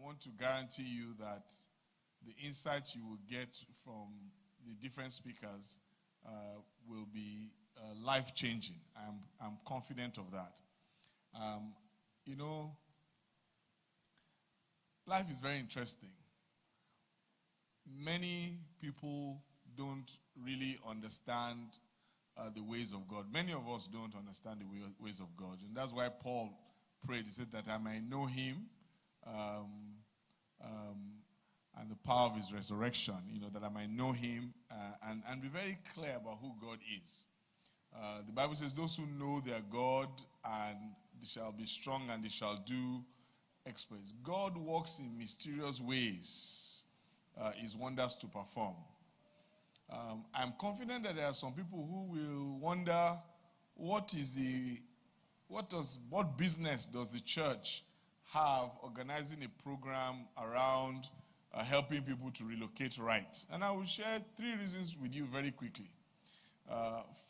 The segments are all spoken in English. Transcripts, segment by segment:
want to guarantee you that the insights you will get from the different speakers will be life-changing. I'm confident of that. You know, life is very interesting. Many people don't really understand the ways of God. Many of us don't understand the ways of God. And that's why Paul prayed. He said that I might know him and the power of his resurrection, you know, that I might know him and be very clear about who God is. The Bible says those who know their God, and they shall be strong and they shall do exploits. God works in mysterious ways, his wonders to perform. I'm confident that there are some people who will wonder what business does the church have organizing a program around helping people to relocate right. And I will share 3 reasons with you very quickly.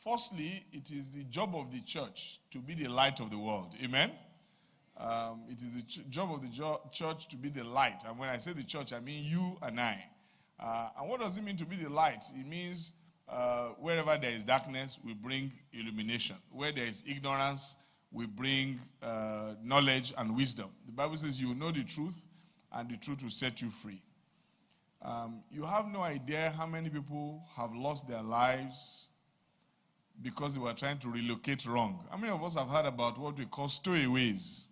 Firstly, it is the job of the church to be the light of the world. Amen? It is the job of the church to be the light. And when I say the church, I mean you and I. And what does it mean to be the light? It means wherever there is darkness, we bring illumination. Where there is ignorance, we bring knowledge and wisdom. The Bible says you will know the truth, and the truth will set you free. You have no idea how many people have lost their lives because they were trying to relocate wrong. How many of us have heard about what we call stowaways?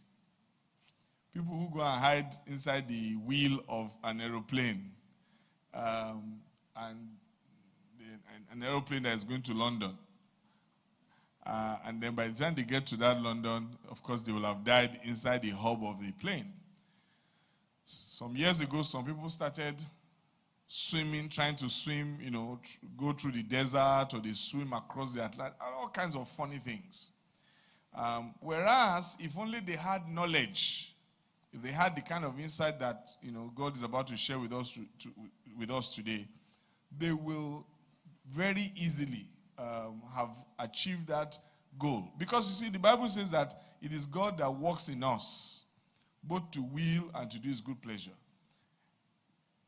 People who go and hide inside the wheel of an aeroplane. And an aeroplane that is going to London. And then by the time they get to that London, of course, they will have died inside the hub of the plane. Some years ago, some people started swimming, trying to swim, you know, go through the desert, or they swim across the Atlantic, all kinds of funny things. Whereas, if only they had knowledge, if they had the kind of insight that, you know, God is about to share with us with us today, they will very easily have achieved that goal. Because you see, the Bible says that it is God that works in us, both to will and to do his good pleasure.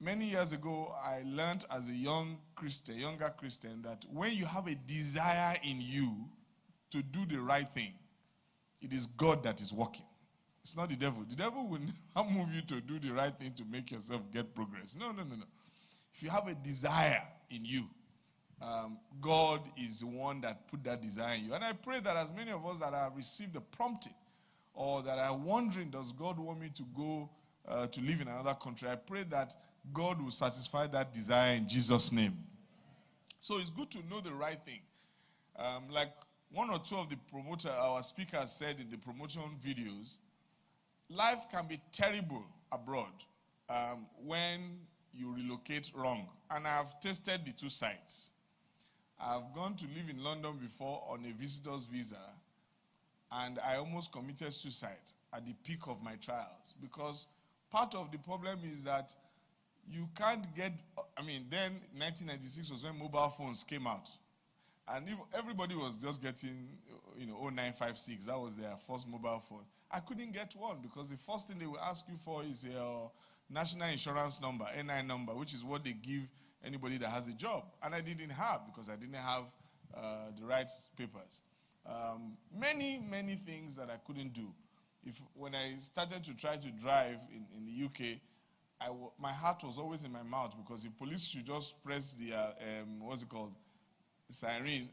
Many years ago, I learned as a younger Christian, that when you have a desire in you to do the right thing, it is God that is working. It's not the devil. The devil will not move you to do the right thing to make yourself get progress. No. If you have a desire in you, God is the one that put that desire in you. And I pray that as many of us that have received the prompting, or that are wondering, does God want me to go to live in another country? I pray that God will satisfy that desire in Jesus' name. So it's good to know the right thing. Like 1 or 2 of our speakers said in the promotion videos, life can be terrible abroad when you relocate wrong. And I've tested the 2 sides. I've gone to live in London before on a visitor's visa, and I almost committed suicide at the peak of my trials, because part of the problem is that you can't get, then 1996 was when mobile phones came out. And everybody was just getting, 0956. That was their first mobile phone. I couldn't get one because the first thing they will ask you for is your national insurance number, NI number, which is what they give anybody that has a job. And I didn't have, because I didn't have the right papers. Many things that I couldn't do. When I started to try to drive in the UK, my heart was always in my mouth, because the police should just press the, siren,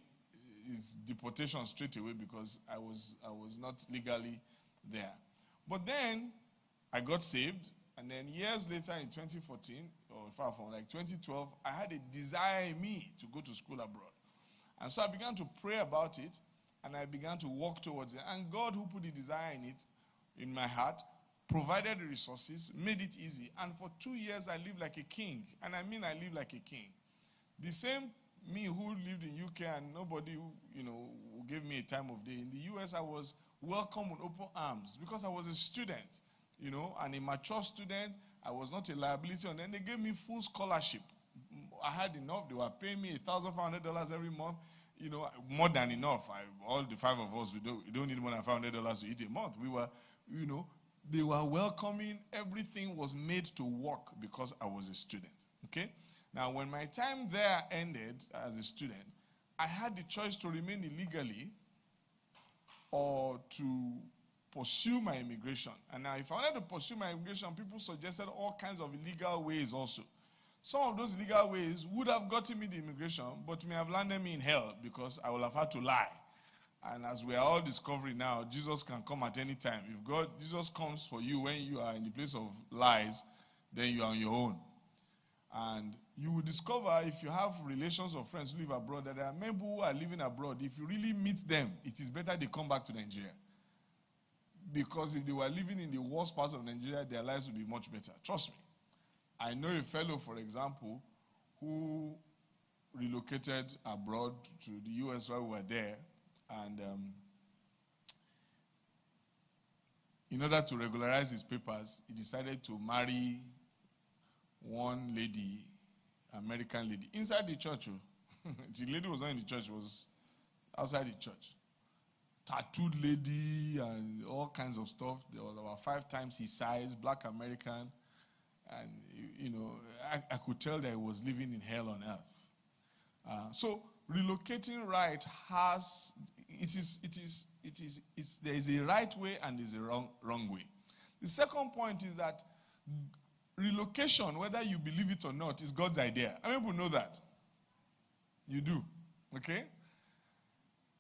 is deportation straight away, because I was not legally there. But then I got saved, and then years later in 2014, or far from 2012, I had a desire in me to go to school abroad. And so I began to pray about it, and I began to walk towards it. And God, who put the desire in my heart, provided the resources, made it easy. And for 2 years, I lived like a king. And I mean, I lived like a king. The same me who lived in UK and nobody who gave me a time of day. In the US, I was welcomed with open arms because I was a student, and a mature student. I was not a liability. And then they gave me full scholarship. I had enough. They were paying me $1,500 every month. More than enough. All the 5 of us, we don't need more than $500 to eat a month. We were, They were welcoming. Everything was made to work because I was a student. Okay? Now, when my time there ended as a student, I had the choice to remain illegally or to pursue my immigration. And now, if I wanted to pursue my immigration, people suggested all kinds of illegal ways also. Some of those illegal ways would have gotten me the immigration, but may have landed me in hell because I would have had to lie. And as we are all discovering now, Jesus can come at any time. If Jesus comes for you when you are in the place of lies, then you are on your own. And you will discover, if you have relations or friends who live abroad, that there are men who are living abroad. If you really meet them, it is better they come back to Nigeria. Because if they were living in the worst parts of Nigeria, their lives would be much better. Trust me. I know a fellow, for example, who relocated abroad to the U.S. while we were there. And in order to regularize his papers, he decided to marry one lady, American lady, inside the church. The lady was not in the church, was outside the church. Tattooed lady and all kinds of stuff. There was about 5 times his size, black American. And, you know, I could tell that he was living in hell on earth. So relocating right has, there is a right way and there is a wrong way. The second point is that relocation, whether you believe it or not, is God's idea. How many people know that? You do. Okay?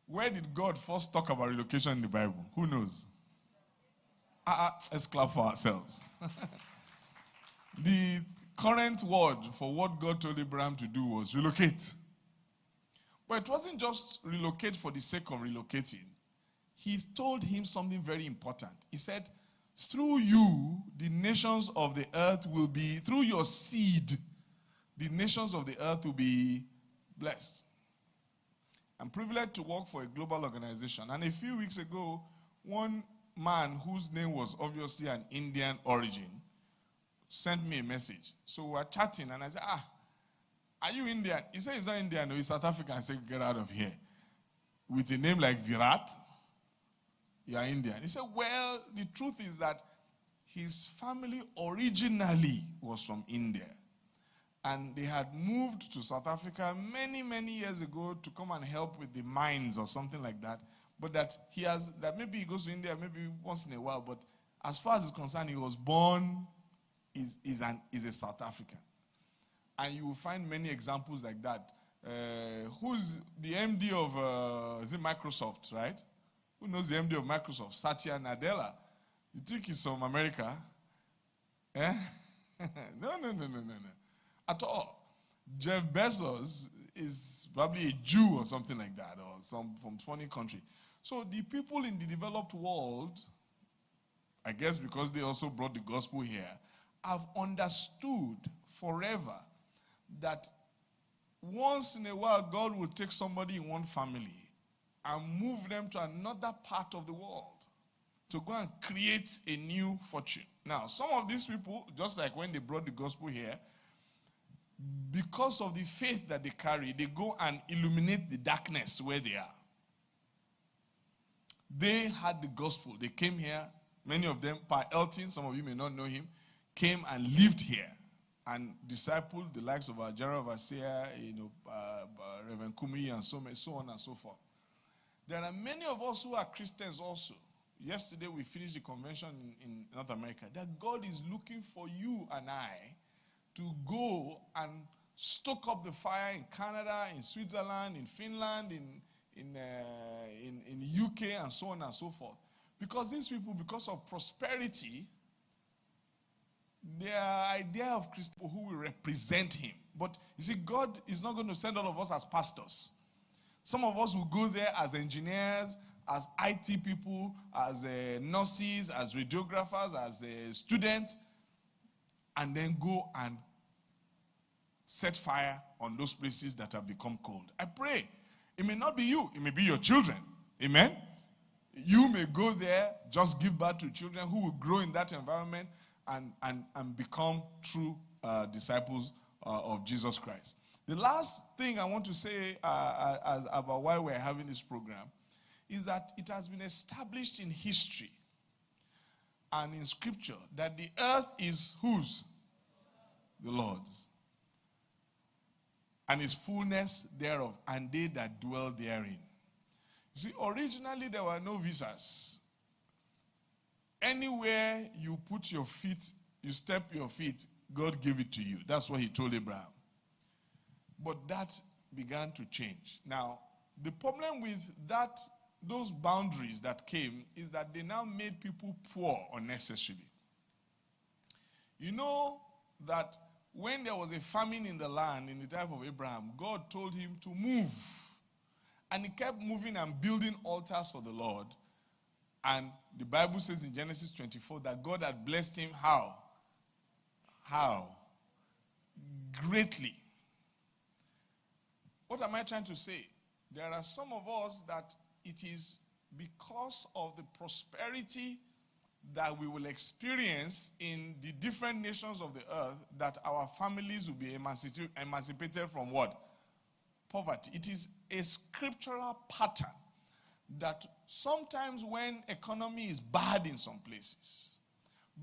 Where did God first talk about relocation in the Bible? Who knows? Let's clap for ourselves. The current word for what God told Abraham to do was relocate. But it wasn't just relocate for the sake of relocating. He told him something very important. He said, through you, the nations of the earth will be, through your seed, the nations of the earth will be blessed. I'm privileged to work for a global organization. And a few weeks ago, one man whose name was obviously an Indian origin sent me a message. So we were chatting, and I said, are you Indian? He said he's not Indian, no, he's South African. I said, get out of here. With a name like Virat, you are Indian. He said, well, the truth is that his family originally was from India. And they had moved to South Africa many, many years ago to come and help with the mines or something like that. But that maybe he goes to India maybe once in a while, but as far as he's concerned, he was born, is a South African. And you will find many examples like that. Who's the MD of, is it Microsoft, right? Who knows the MD of Microsoft? Satya Nadella. You think he's from America? Eh? No. At all. Jeff Bezos is probably a Jew or something like that, or some from funny country. So the people in the developed world, I guess because they also brought the gospel here, have understood forever that once in a while God will take somebody in one family and move them to another part of the world to go and create a new fortune. Now, some of these people, just like when they brought the gospel here, because of the faith that they carry, they go and illuminate the darkness where they are. They had the gospel. They came here. Many of them, Pa Elton, some of you may not know him, came and lived here and discipled the likes of our general overseer, Reverend Kumi, and so on and so forth. There are many of us who are Christians also. Yesterday we finished the convention in North America. That God is looking for you and I to go and stoke up the fire in Canada, in Switzerland, in Finland, in UK, and so on and so forth. Because these people, because of prosperity, their idea of Christian who will represent him. But you see, God is not going to send all of us as pastors. Some of us will go there as engineers, as IT people, as nurses, as radiographers, as students, and then go and set fire on those places that have become cold. I pray. It may not be you. It may be your children. Amen? You may go there, just give birth to children who will grow in that environment and become true disciples of Jesus Christ. The last thing I want to say about why we're having this program is that it has been established in history and in scripture that the earth is whose? The Lord's. And his fullness thereof, and they that dwell therein. You see, originally there were no visas. Anywhere you put your feet, you step your feet, God gave it to you. That's what he told Abraham. But that began to change. Now, the problem with those boundaries that came is that they now made people poor unnecessarily. You know that when there was a famine in the land in the time of Abraham, God told him to move. And he kept moving and building altars for the Lord. And the Bible says in Genesis 24 that God had blessed him how? How? Greatly. What am I trying to say? There are some of us that it is because of the prosperity that we will experience in the different nations of the earth that our families will be emancipated from what? Poverty. It is a scriptural pattern that sometimes when economy is bad in some places,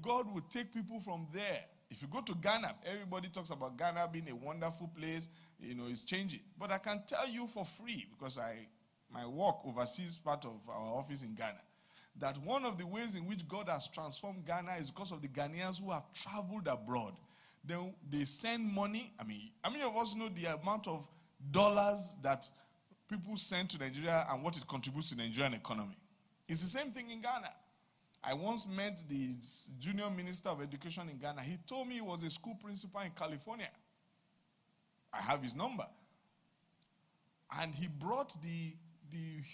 God will take people from there. If you go to Ghana, everybody talks about Ghana being a wonderful place. You know, it's changing. But I can tell you for free, because my work oversees part of our office in Ghana, that one of the ways in which God has transformed Ghana is because of the Ghanaians who have traveled abroad. Then they send money. I mean, how many of us know the amount of dollars that people send to Nigeria and what it contributes to the Nigerian economy? It's the same thing in Ghana. I once met the junior minister of education in Ghana. He told me he was a school principal in California. I have his number. And he brought the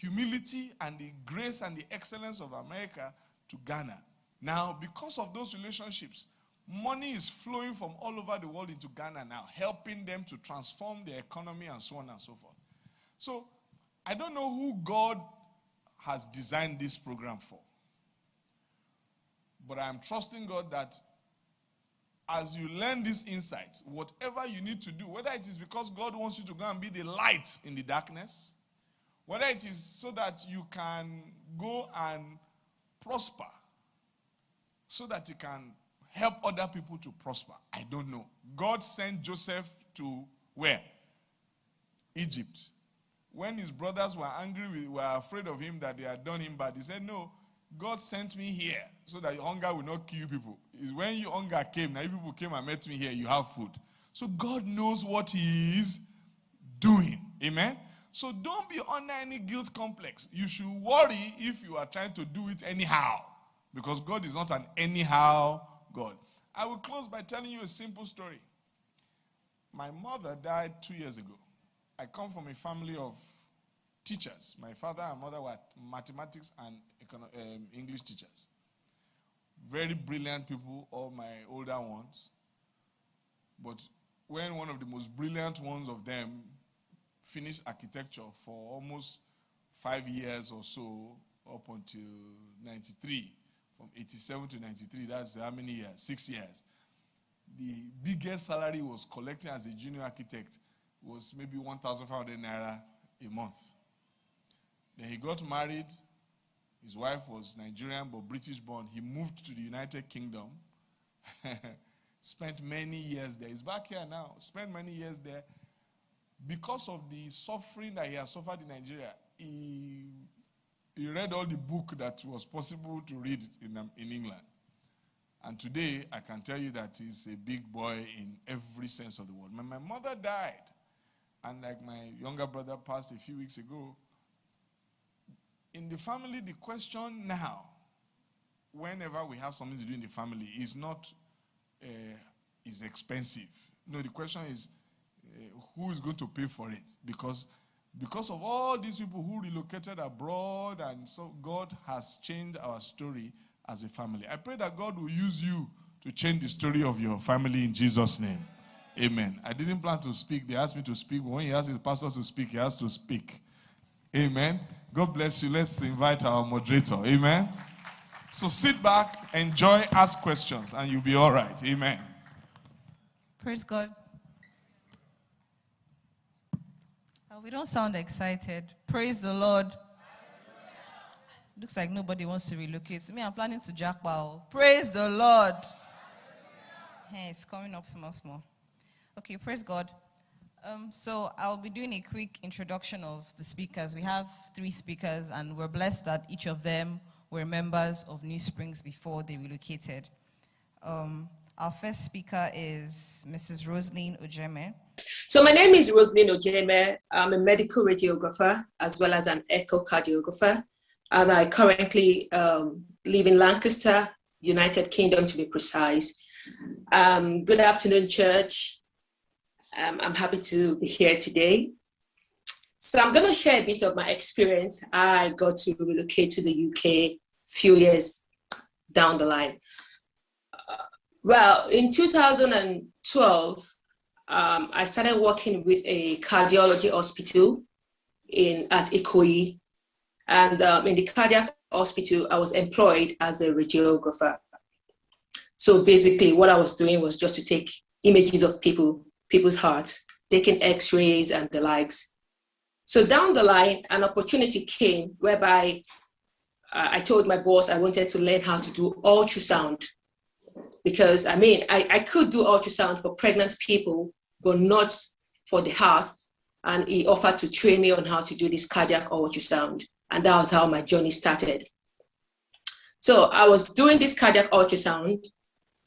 humility and the grace and the excellence of America to Ghana. Now, because of those relationships, money is flowing from all over the world into Ghana now, helping them to transform their economy and so on and so forth. So, I don't know who God has designed this program for. But I am trusting God that as you learn these insights, whatever you need to do, whether it is because God wants you to go and be the light in the darkness, whether it is so that you can go and prosper, so that you can help other people to prosper, I don't know. God sent Joseph to where? Egypt. When his brothers were angry, were afraid of him that they had done him bad, he said, no, God sent me here so that hunger will not kill people. It's when your hunger came, now if people came and met me here, you have food. So God knows what he is doing. Amen? So don't be under any guilt complex. You should worry if you are trying to do it anyhow, because God is not an anyhow God. I will close by telling you a simple story. My mother died 2 years ago. I come from a family of teachers. My father and mother were mathematics and English teachers. Very brilliant people, all my older ones. But when one of the most brilliant ones of them finished architecture for almost 5 years or so, up until 93, from 87 to 93, that's how many years? 6 years. The biggest salary he was collecting as a junior architect was maybe 1,500 naira a month. Then he got married. His wife was Nigerian but British born. He moved to the United Kingdom. Spent many years there. He's back here now. Spent many years there. Because of the suffering that he has suffered in Nigeria, he read all the book that was possible to read in England. And today, I can tell you that he's a big boy in every sense of the word. My mother died. And like my younger brother passed a few weeks ago, in the family, the question now, whenever we have something to do in the family, is not, is expensive. No, the question is, who is going to pay for it? Because of all these people who relocated abroad, and so God has changed our story as a family. I pray that God will use you to change the story of your family in Jesus' name. Amen. I didn't plan to speak. They asked me to speak. But when he asked the pastor to speak, he has to speak. Amen. God bless you. Let's invite our moderator. Amen. So sit back, enjoy, ask questions, and you'll be all right. Amen. Praise God. We don't sound excited. Praise the Lord. Looks like nobody wants to relocate. Me, I'm planning to Japa. Praise the Lord. Hey, it's coming up small. Okay, praise God. So I'll be doing a quick introduction of the speakers. We have 3 speakers, and we're blessed that each of them were members of New Springs before they relocated. Our first speaker is Mrs. Rosaline Ojeme. So my name is Rosaline Ojeme. I'm a medical radiographer as well as an echocardiographer, and I currently live in Lancaster, United Kingdom to be precise. Good afternoon, church. I'm happy to be here today. So I'm going to share a bit of my experience. I got to relocate to the UK a few years down the line. Well, in 2012, I started working with a cardiology hospital at Ikoyi. And in the cardiac hospital, I was employed as a radiographer. So basically what I was doing was just to take images of people's hearts, taking x-rays and the likes. So down the line, an opportunity came whereby I told my boss I wanted to learn how to do ultrasound. Because I could do ultrasound for pregnant people, but not for the heart. And he offered to train me on how to do this cardiac ultrasound. And that was how my journey started. So I was doing this cardiac ultrasound,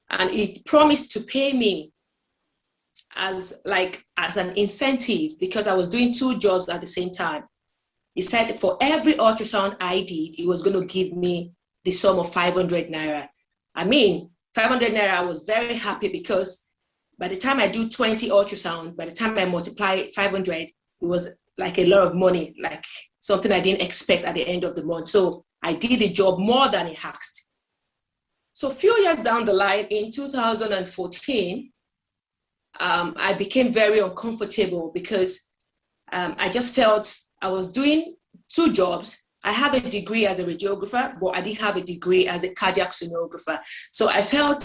and he promised to pay me as an incentive because I was doing 2 jobs at the same time. He said for every ultrasound I did, he was going to give me the sum of 500 naira. 500 naira, I was very happy because by the time I do 20 ultrasound, by the time I multiply 500, it was like a lot of money, like something I didn't expect at the end of the month. So I did the job more than he asked. So a few years down the line, in 2014, I became very uncomfortable because I just felt I was doing 2 jobs. I have a degree as a radiographer, but I didn't have a degree as a cardiac sonographer. So I felt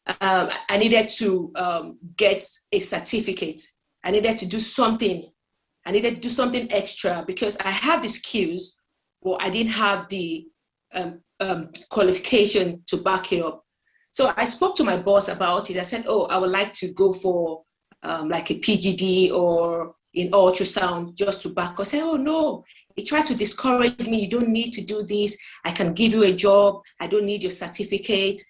I needed to get a certificate. I needed to do something. I needed to do something extra because I had the skills, but I didn't have the qualification to back it up. So I spoke to my boss about it. I said, I would like to go for like a PGD or in ultrasound just to back up. I said, no. He tried to discourage me. You don't need to do this. I can give you a job. I don't need your certificate.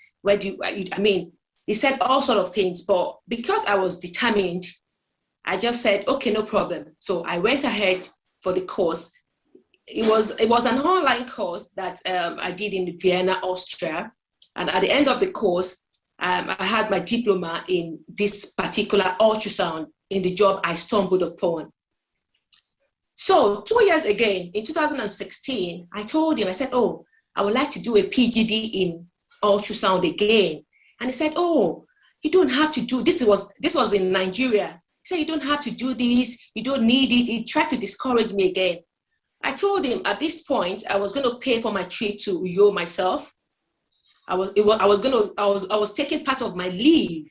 He said all sort of things, but because I was determined, I just said, okay, no problem. So I went ahead for the course. It was an online course that I did in Vienna, Austria. And at the end of the course, I had my diploma in this particular ultrasound in the job I stumbled upon. So 2 years again, in 2016, I told him, I said, I would like to do a PGD in ultrasound again. And he said, you don't have to do, this was in Nigeria. He said, you don't have to do this, you don't need it. He tried to discourage me again. I told him at this point, I was going to pay for my trip to Uyo myself. I was taking part of my leave.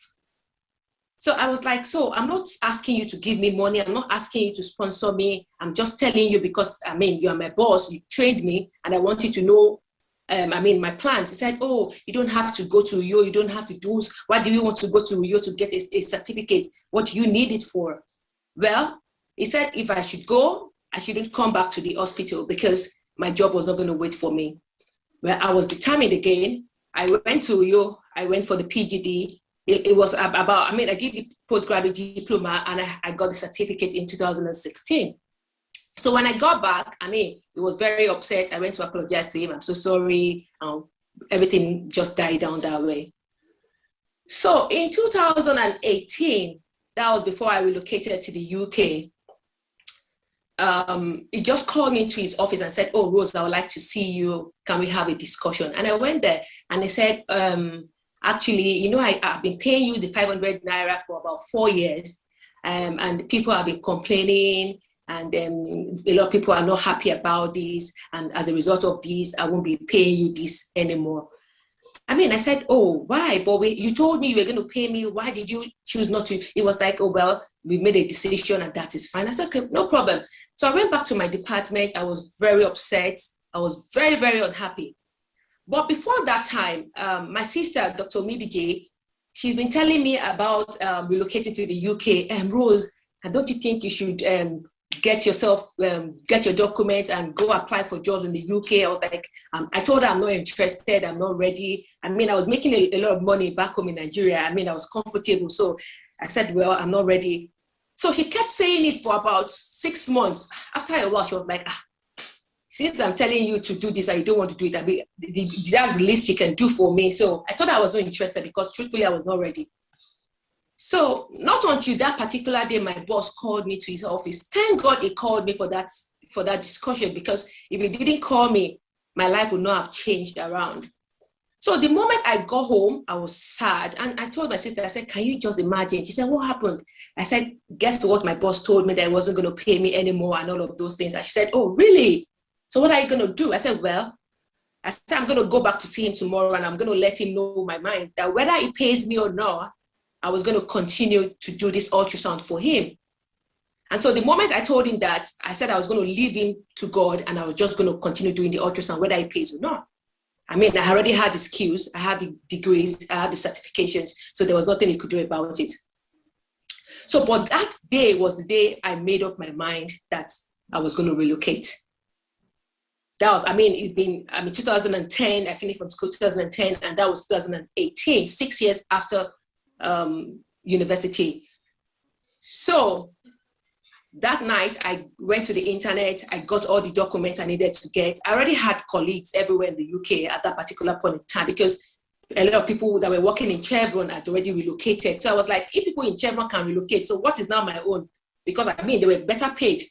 So I was like, I'm not asking you to give me money. I'm not asking you to sponsor me. I'm just telling you because, you are my boss. You trained me and I want you to know, my plans. He said, you don't have to go to Uyo. You don't have to do, why do you want to go to Uyo to get a certificate? What do you need it for? Well, he said, if I should go, I shouldn't come back to the hospital because my job was not going to wait for me. Well, I was determined again. I went to Uyo. I went for the PGD. It was about, I did the postgraduate diploma and I got the certificate in 2016. So when I got back, he was very upset. I went to apologize to him. I'm so sorry. Everything just died down that way. So in 2018, that was before I relocated to the UK, he just called me into his office and said, Rose, I would like to see you. Can we have a discussion? And I went there and he said, actually, I've been paying you the 500 naira for about 4 years, and people have been complaining, and a lot of people are not happy about this, and as a result of this, I won't be paying you this anymore. I said, why? But you told me you were going to pay me. Why did you choose not to? It was like, we made a decision and that is fine. I said, okay, no problem. So I went back to my department. I was very upset. I was very, very unhappy. But before that time, my sister, Dr. Midije, she's been telling me about relocating to the UK. Rose, and don't you think you should get your document and go apply for jobs in the UK? I was like, I told her I'm not interested, I'm not ready. I mean, I was making a lot of money back home in Nigeria. I mean, I was comfortable. So I said, well, I'm not ready. So she kept saying it for about 6 months. After a while, she was like, since I'm telling you to do this and you don't want to do it, I mean, that's the least you can do for me. So I thought I was not interested because truthfully, I was not ready. So not until that particular day, my boss called me to his office. Thank God he called me for that discussion, because if he didn't call me, my life would not have changed around. So the moment I got home, I was sad. And I told my sister, I said, can you just imagine? She said, what happened? I said, guess what my boss told me, that he wasn't going to pay me anymore and all of those things. And she said, oh, really? So what are you going to do? I said, well, I'm going to go back to see him tomorrow and I'm going to let him know my mind that whether he pays me or not, I was going to continue to do this ultrasound for him. And so the moment I told him that, I said I was going to leave him to God and I was just going to continue doing the ultrasound, whether he pays or not. I mean, I already had the skills, I had the degrees, I had the certifications, so there was nothing he could do about it. So, but that day was the day I made up my mind that I was going to relocate. That was, it's been, 2010, I finished from school 2010, and that was 2018, 6 years after university. So that night, I went to the internet, I got all the documents I needed to get. I already had colleagues everywhere in the UK at that particular point in time, because a lot of people that were working in Chevron had already relocated. So I was like, if people in Chevron can relocate, so what is now my own? Because they were better paid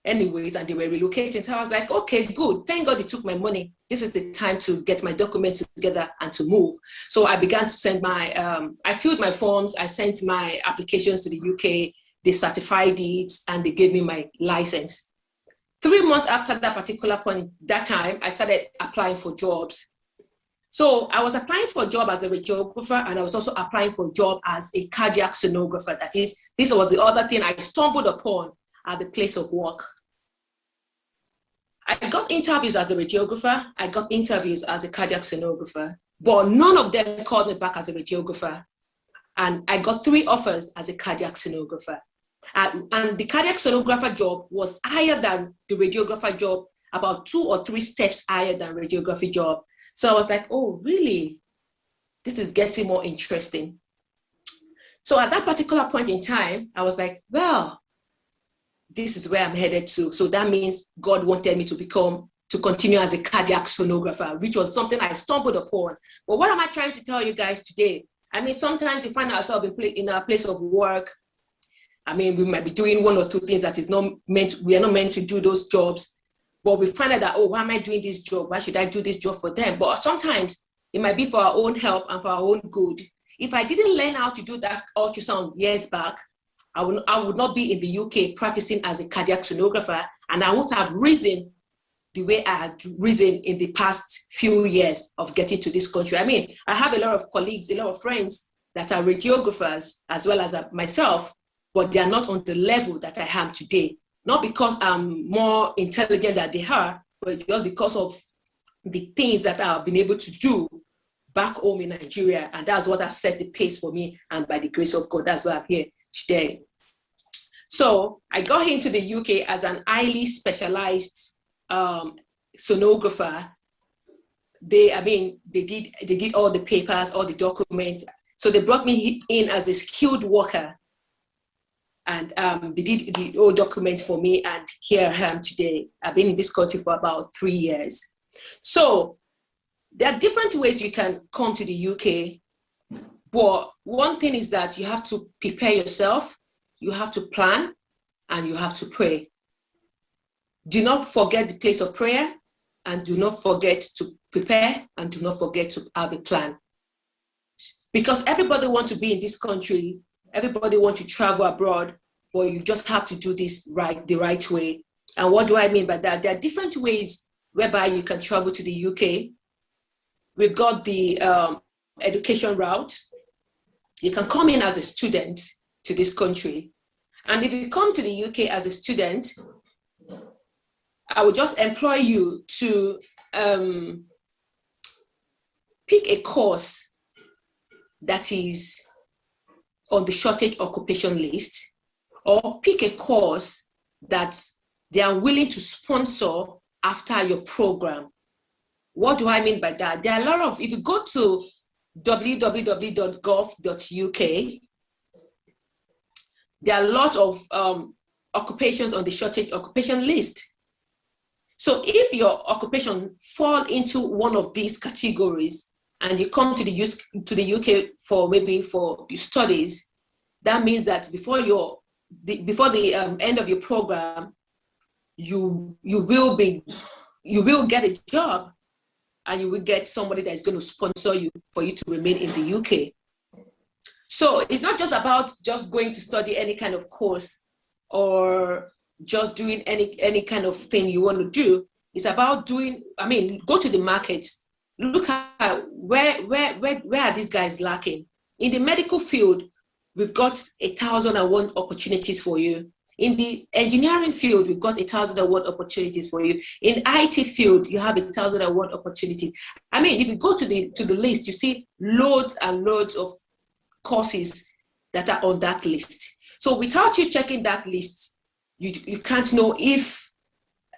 anyways, and they were relocating. So I was like, okay, good. Thank God they took my money. This is the time to get my documents together and to move. So I began to send I filled my forms. I sent my applications to the UK. They certified it and they gave me my license. 3 months after that particular point, that time, I started applying for jobs. So I was applying for a job as a radiographer, and I was also applying for a job as a cardiac sonographer. That is, this was the other thing I stumbled upon at the place of work. I got interviews as a radiographer. I got interviews as a cardiac sonographer, but none of them called me back as a radiographer. And I got 3 offers as a cardiac sonographer. And the cardiac sonographer job was higher than the radiographer job, about 2 or 3 steps higher than radiography job. So I was like, oh, really? This is getting more interesting. So at that particular point in time, I was like, well, this is where I'm headed to. So that means God wanted me to continue as a cardiac sonographer, which was something I stumbled upon. But what am I trying to tell you guys today? Sometimes we find ourselves in a place of work. We might be doing 1 or 2 things that we are not meant to do those jobs, but we find out that, oh, why am I doing this job? Why should I do this job for them? But sometimes it might be for our own help and for our own good. If I didn't learn how to do that ultrasound years back, I would not be in the UK practicing as a cardiac sonographer, and I would have risen the way I had risen in the past few years of getting to this country. I have a lot of colleagues, a lot of friends that are radiographers as well as myself, but they are not on the level that I am today. Not because I'm more intelligent than they are, but just because of the things that I've been able to do back home in Nigeria. And that's what has set the pace for me. And by the grace of God, that's why I'm here today. So I got into the UK as an highly specialized sonographer. They did all the papers, all the documents. So they brought me in as a skilled worker, and they did the whole documents for me. And here I am today. I've been in this country for about 3 years. So there are different ways you can come to the UK. But one thing is that you have to prepare yourself, you have to plan, and you have to pray. Do not forget the place of prayer, and do not forget to prepare, and do not forget to have a plan. Because everybody wants to be in this country, everybody wants to travel abroad, but you just have to do this the right way. And what do I mean by that? There are different ways whereby you can travel to the UK. We've got the education route. You can come in as a student to this country. And if you come to the UK as a student, I would just employ you to pick a course that is on the shortage occupation list, or pick a course that they are willing to sponsor after your program. What do I mean by that? There are a lot of, if you go to www.gov.uk, there are a lot of occupations on the shortage occupation list. So if your occupation fall into one of these categories and you come to the UK for maybe for your studies, that means that before the end of your program, you will get a job, and you will get somebody that is going to sponsor you for you to remain in the UK. So it's not just about just going to study any kind of course or just doing any kind of thing you want to do. It's about doing, go to the market, look at where are these guys lacking. In the medical field, we've got 1,001 opportunities for you. In the engineering field, we've got 1,001 opportunities for you. In IT field, you have 1,001 opportunities. If you go to the list, you see loads and loads of courses that are on that list. So without you checking that list, you can't know if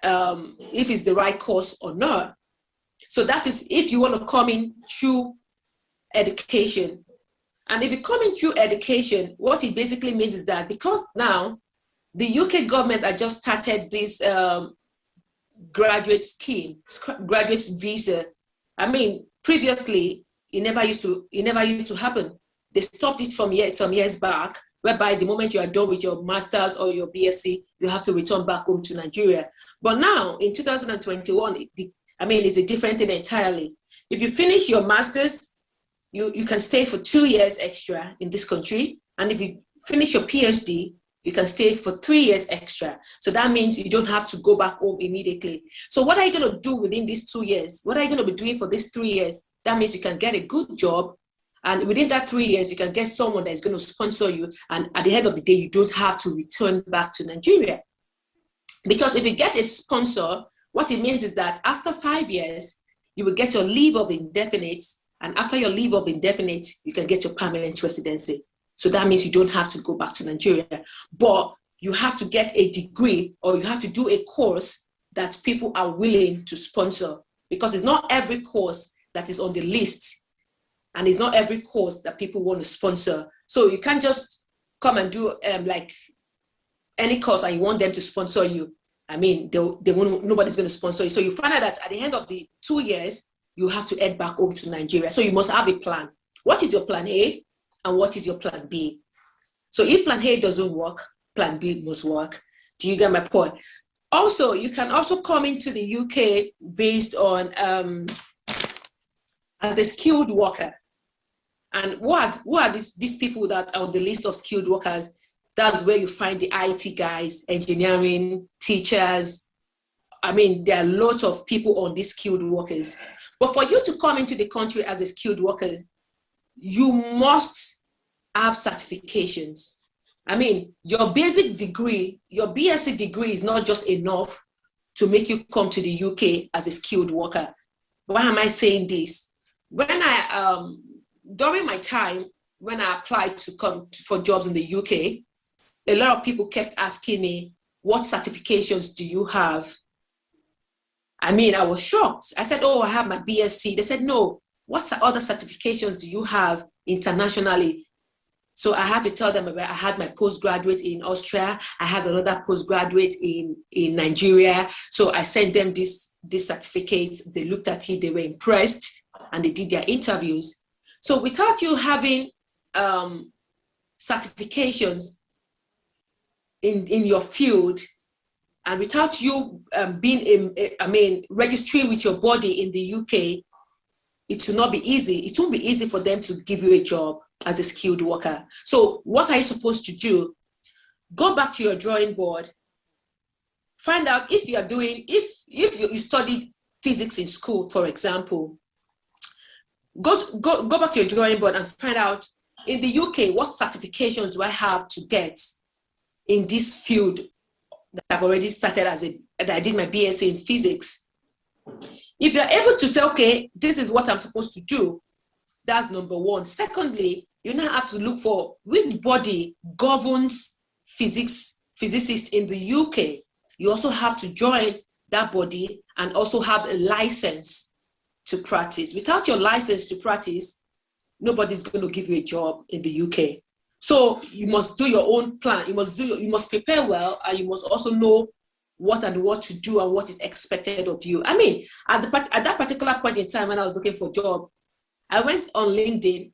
it's the right course or not. So that is if you want to come in through education. And if you come in through education, what it basically means is that because now the UK government had just started this graduate scheme, graduate visa. Previously it never used to happen. They stopped it from some years back, whereby the moment you are done with your master's or your BSc, you have to return back home to Nigeria. But now in 2021, it's a different thing entirely. If you finish your master's, you can stay for 2 years extra in this country. And if you finish your PhD, you can stay for 3 years extra. So that means you don't have to go back home immediately. So what are you going to do within these 2 years? What are you going to be doing for these 3 years? That means you can get a good job. And within that 3 years, you can get someone that is going to sponsor you. And at the end of the day, you don't have to return back to Nigeria. Because if you get a sponsor, what it means is that after 5 years, you will get your leave of indefinite. And after your leave of indefinite, you can get your permanent residency. So that means you don't have to go back to Nigeria. But you have to get a degree, or you have to do a course that people are willing to sponsor. Because it's not every course that is on the list. And it's not every course that people want to sponsor. So you can't just come and do like any course and you want them to sponsor you. Nobody's going to sponsor you. So you find out that at the end of the 2 years, you have to head back home to Nigeria. So you must have a plan. What is your plan A and what is your plan B? So if plan A doesn't work, plan B must work. Do you get my point? Also, you can also come into the UK based on as a skilled worker. And who are these people that are on the list of skilled workers? That's where you find the IT guys, engineering, teachers. There are lots of people on these skilled workers. But for you to come into the country as a skilled worker, you must have certifications. Your basic degree, your BSc degree is not just enough to make you come to the UK as a skilled worker. Why am I saying this? During my time, when I applied to come for jobs in the UK, a lot of people kept asking me, what certifications do you have? I was shocked. I said, I have my BSc. They said, no, what other certifications do you have internationally? So I had to tell them about, I had my postgraduate in Austria. I had another postgraduate in Nigeria. So I sent them this certificate. They looked at it, they were impressed, and they did their interviews. So without you having certifications in your field, and without you registering with your body in the UK, it will not be easy. It won't be easy for them to give you a job as a skilled worker. So what are you supposed to do? Go back to your drawing board. Find out if you studied physics in school, for example. Go back to your drawing board and find out, in the UK, what certifications do I have to get in this field that I've already started that I did my BSc in physics. If you're able to say, okay, this is what I'm supposed to do, that's number one. Secondly, you now have to look for which body governs physicists in the UK. You also have to join that body and also have a license to practice. Without your license to practice, nobody's going to give you a job in the UK. So you must do your own plan. You must prepare well, and you must also know what to do and what is expected of you. I mean, at that particular point in time when I was looking for a job, I went on LinkedIn.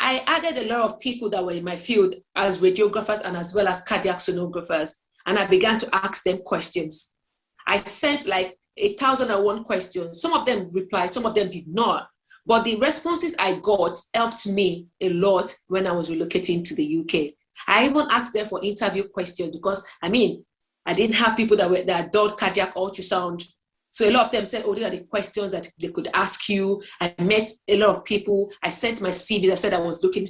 I added a lot of people that were in my field as radiographers and as well as cardiac sonographers, and I began to ask them questions. I sent like 1,001 questions. Some of them replied, some of them did not. But the responses I got helped me a lot when I was relocating to the UK. I even asked them for interview questions because, I mean, I didn't have people that had done cardiac ultrasound. So a lot of them said, oh, these are the questions that they could ask you. I met a lot of people. I sent my CV. I said I was looking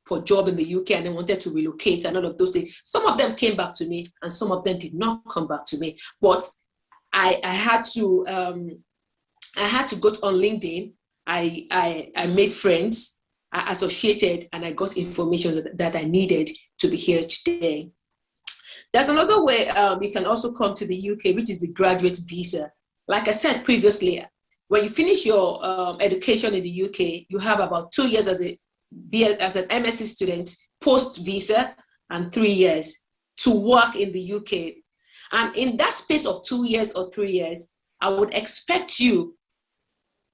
for a job in the UK and I wanted to relocate and all of those things. Some of them came back to me and some of them did not come back to me. But I had to go on LinkedIn. I made friends, I associated, and I got information that I needed to be here today. There's another way you can also come to the UK, which is the graduate visa. Like I said previously, when you finish your education in the UK, you have about 2 years as an MSc student, post visa, and 3 years to work in the UK. And in that space of 2 years or 3 years, I would expect you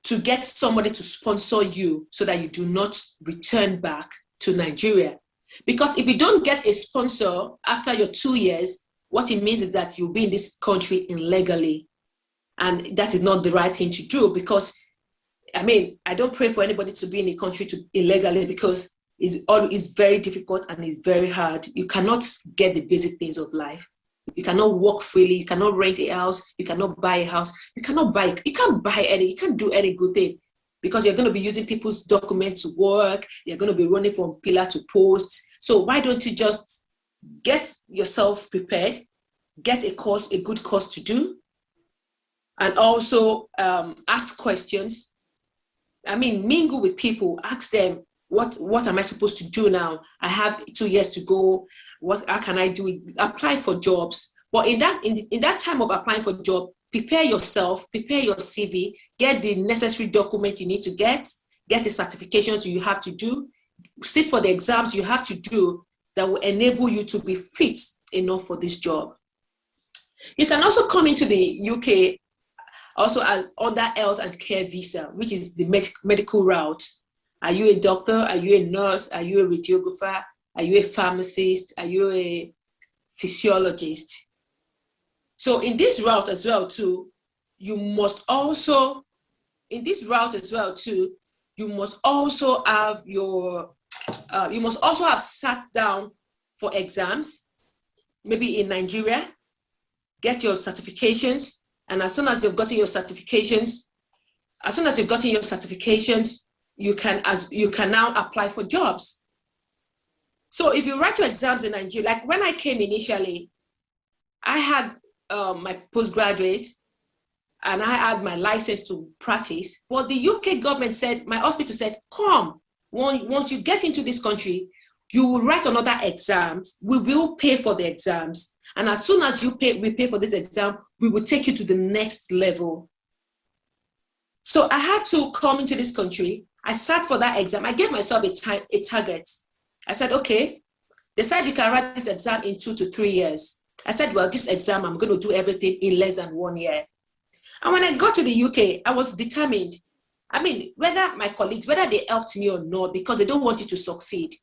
to get somebody to sponsor you so that you do not return back to Nigeria. Because if you don't get a sponsor after your 2 years, what it means is that you'll be in this country illegally. And that is not the right thing to do because, I mean, I don't pray for anybody to be in a country illegally because it's very difficult and it's very hard. You cannot get the basic things of life. You cannot walk freely. You cannot rent a house. You cannot buy a house. You can't do any good thing because you're going to be using people's documents to work. You're going to be running from pillar to post. So why don't you just get yourself prepared, get a good course to do, and also ask questions. I mean, mingle with people, ask them, what am I supposed to do now? I have 2 years to go. How can I do it? Apply for jobs. But in that time of applying for job, prepare yourself, prepare your CV, get the necessary document you need to get the certifications you have to do, sit for the exams you have to do that will enable you to be fit enough for this job. You can also come into the UK also under health and care visa, which is the medical route. Are you a doctor? Are you a nurse? Are you a radiographer? Are you a pharmacist? Are you a physiologist? So in this route as well too, you must also have sat down for exams, maybe in Nigeria, get your certifications, and as soon as you've gotten your certifications, you can now apply for jobs. So if you write your exams in Nigeria, like when I came initially, I had my postgraduate and I had my license to practice. But the UK government said, my hospital said, come, once you get into this country, you will write another exams. We will pay for the exams. And as soon as we pay for this exam, we will take you to the next level. So I had to come into this country. I sat for that exam. I gave myself a target. I said, okay, they said you can write this exam in 2 to 3 years. I said, well, this exam, I'm going to do everything in less than 1 year. And when I got to the UK, I was determined. I mean, whether my colleagues, whether they helped me or not, because they don't want you to succeed.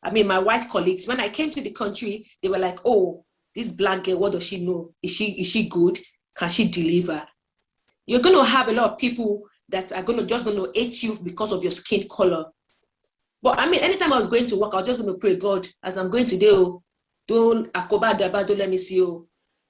I mean, my white colleagues, when I came to the country, they were like, oh, this black girl, what does she know? Is she good? Can she deliver? You're going to have a lot of people that are just going to hate you because of your skin color. But I mean, anytime I was going to work, I was just going to pray, God, as I'm going today, don't let me see,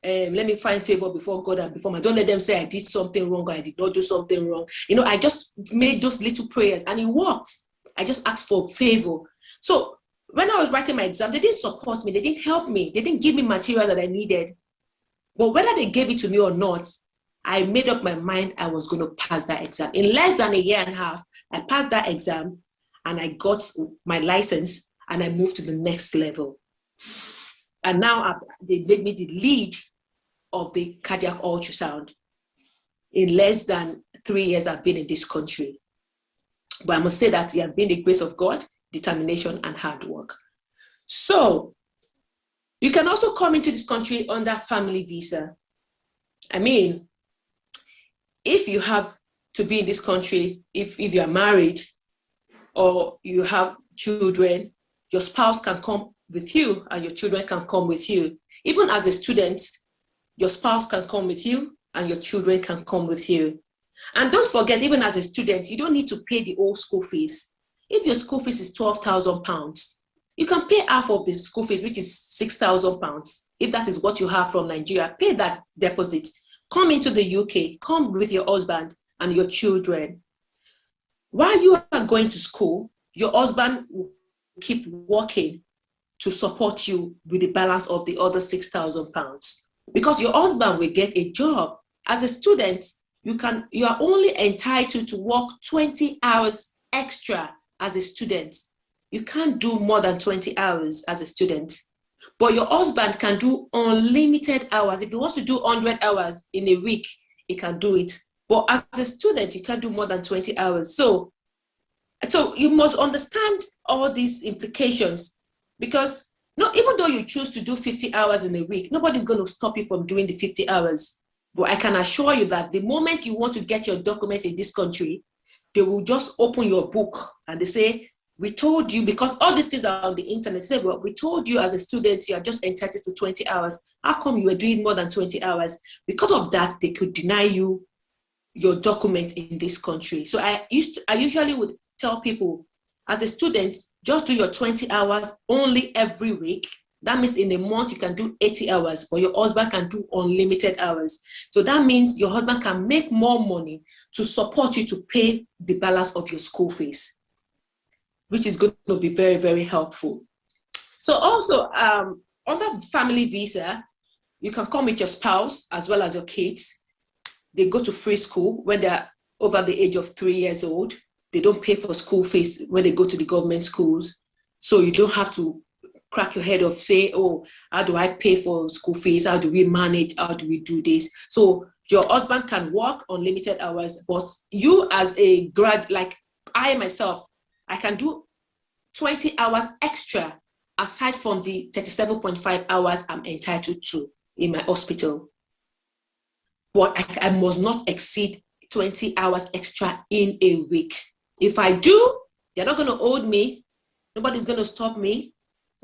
let me find favor before God and before me. Don't let them say I did something wrong or I did not do something wrong. You know, I just made those little prayers and it worked. I just asked for favor. So when I was writing my exam, they didn't support me. They didn't help me. They didn't give me material that I needed. But whether they gave it to me or not, I made up my mind I was going to pass that exam. In less than a year and a half, I passed that exam and I got my license and I moved to the next level. And now they made me the lead of the cardiac ultrasound. In less than 3 years, I've been in this country. But I must say that it has been the grace of God, determination, and hard work. So you can also come into this country under family visa. I mean, if you have to be in this country, if you are married or you have children, your spouse can come with you and your children can come with you. Even as a student, your spouse can come with you and your children can come with you. And don't forget, even as a student, you don't need to pay the old school fees. If your school fees is £12,000, you can pay half of the school fees, which is £6,000. If that is what you have from Nigeria, pay that deposit. Come into the UK, come with your husband and your children. While you are going to school, your husband will keep working to support you with the balance of the other £6,000. Because your husband will get a job. As a student, you are only entitled to work 20 hours extra as a student. You can't do more than 20 hours as a student. But your husband can do unlimited hours. If he wants to do 100 hours in a week, he can do it. But as a student, you can't do more than 20 hours. So you must understand all these implications, because even though you choose to do 50 hours in a week, nobody's going to stop you from doing the 50 hours. But I can assure you that the moment you want to get your document in this country, they will just open your book and they say, we told you, because all these things are on the internet, say, well, we told you as a student, you are just entitled to 20 hours. How come you were doing more than 20 hours? Because of that, they could deny you your document in this country. So I usually would tell people, as a student, just do your 20 hours only every week. That means in a month, you can do 80 hours, but your husband can do unlimited hours. So that means your husband can make more money to support you to pay the balance of your school fees, which is going to be very, very helpful. So also, under family visa, you can come with your spouse as well as your kids. They go to free school when they're over the age of 3 years old. They don't pay for school fees when they go to the government schools. So you don't have to crack your head off, say, oh, how do I pay for school fees? How do we manage? How do we do this? So your husband can work unlimited hours, but you as a grad, like I myself, I can do 20 hours extra aside from the 37.5 hours I'm entitled to in my hospital. But I must not exceed 20 hours extra in a week. If I do, they're not going to hold me. Nobody's going to stop me.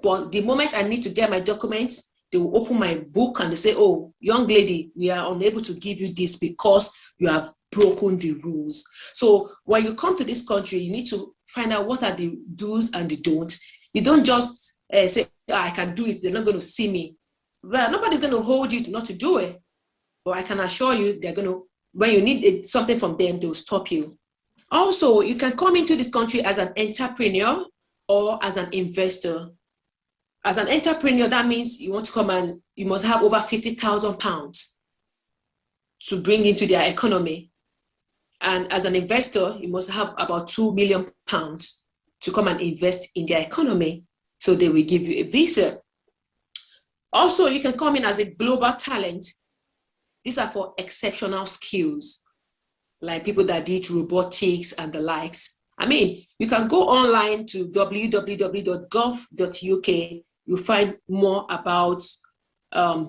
But the moment I need to get my documents, they will open my book and they say, oh, young lady, we are unable to give you this because you have broken the rules. So when you come to this country, you need to find out what are the do's and the don'ts. You don't just say, I can do it, they're not going to see me. Well, nobody's going to hold you not to do it. But I can assure you, they're going to, when you need something from them, they'll stop you. Also, you can come into this country as an entrepreneur or as an investor. As an entrepreneur, that means you want to come and you must have over £50,000 to bring into their economy. And as an investor, you must have about £2 million to come and invest in their economy. So they will give you a visa. Also, you can come in as a global talent. These are for exceptional skills, like people that did robotics and the likes. I mean, you can go online to www.gov.uk. You'll find more about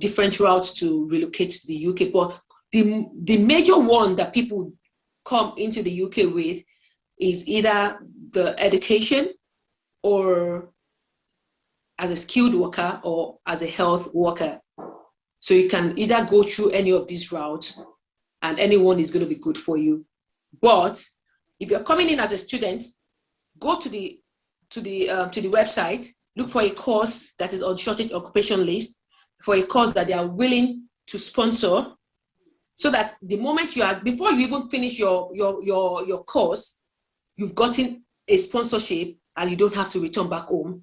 different routes to relocate to the UK. But the major one that people come into the UK with is either the education or as a skilled worker or as a health worker. So you can either go through any of these routes and anyone is going to be good for you. But if you're coming in as a student, go to the website, look for a course that is on shortage occupation list, for a course that they are willing to sponsor, so that the moment before you even finish your course, you've gotten a sponsorship and you don't have to return back home.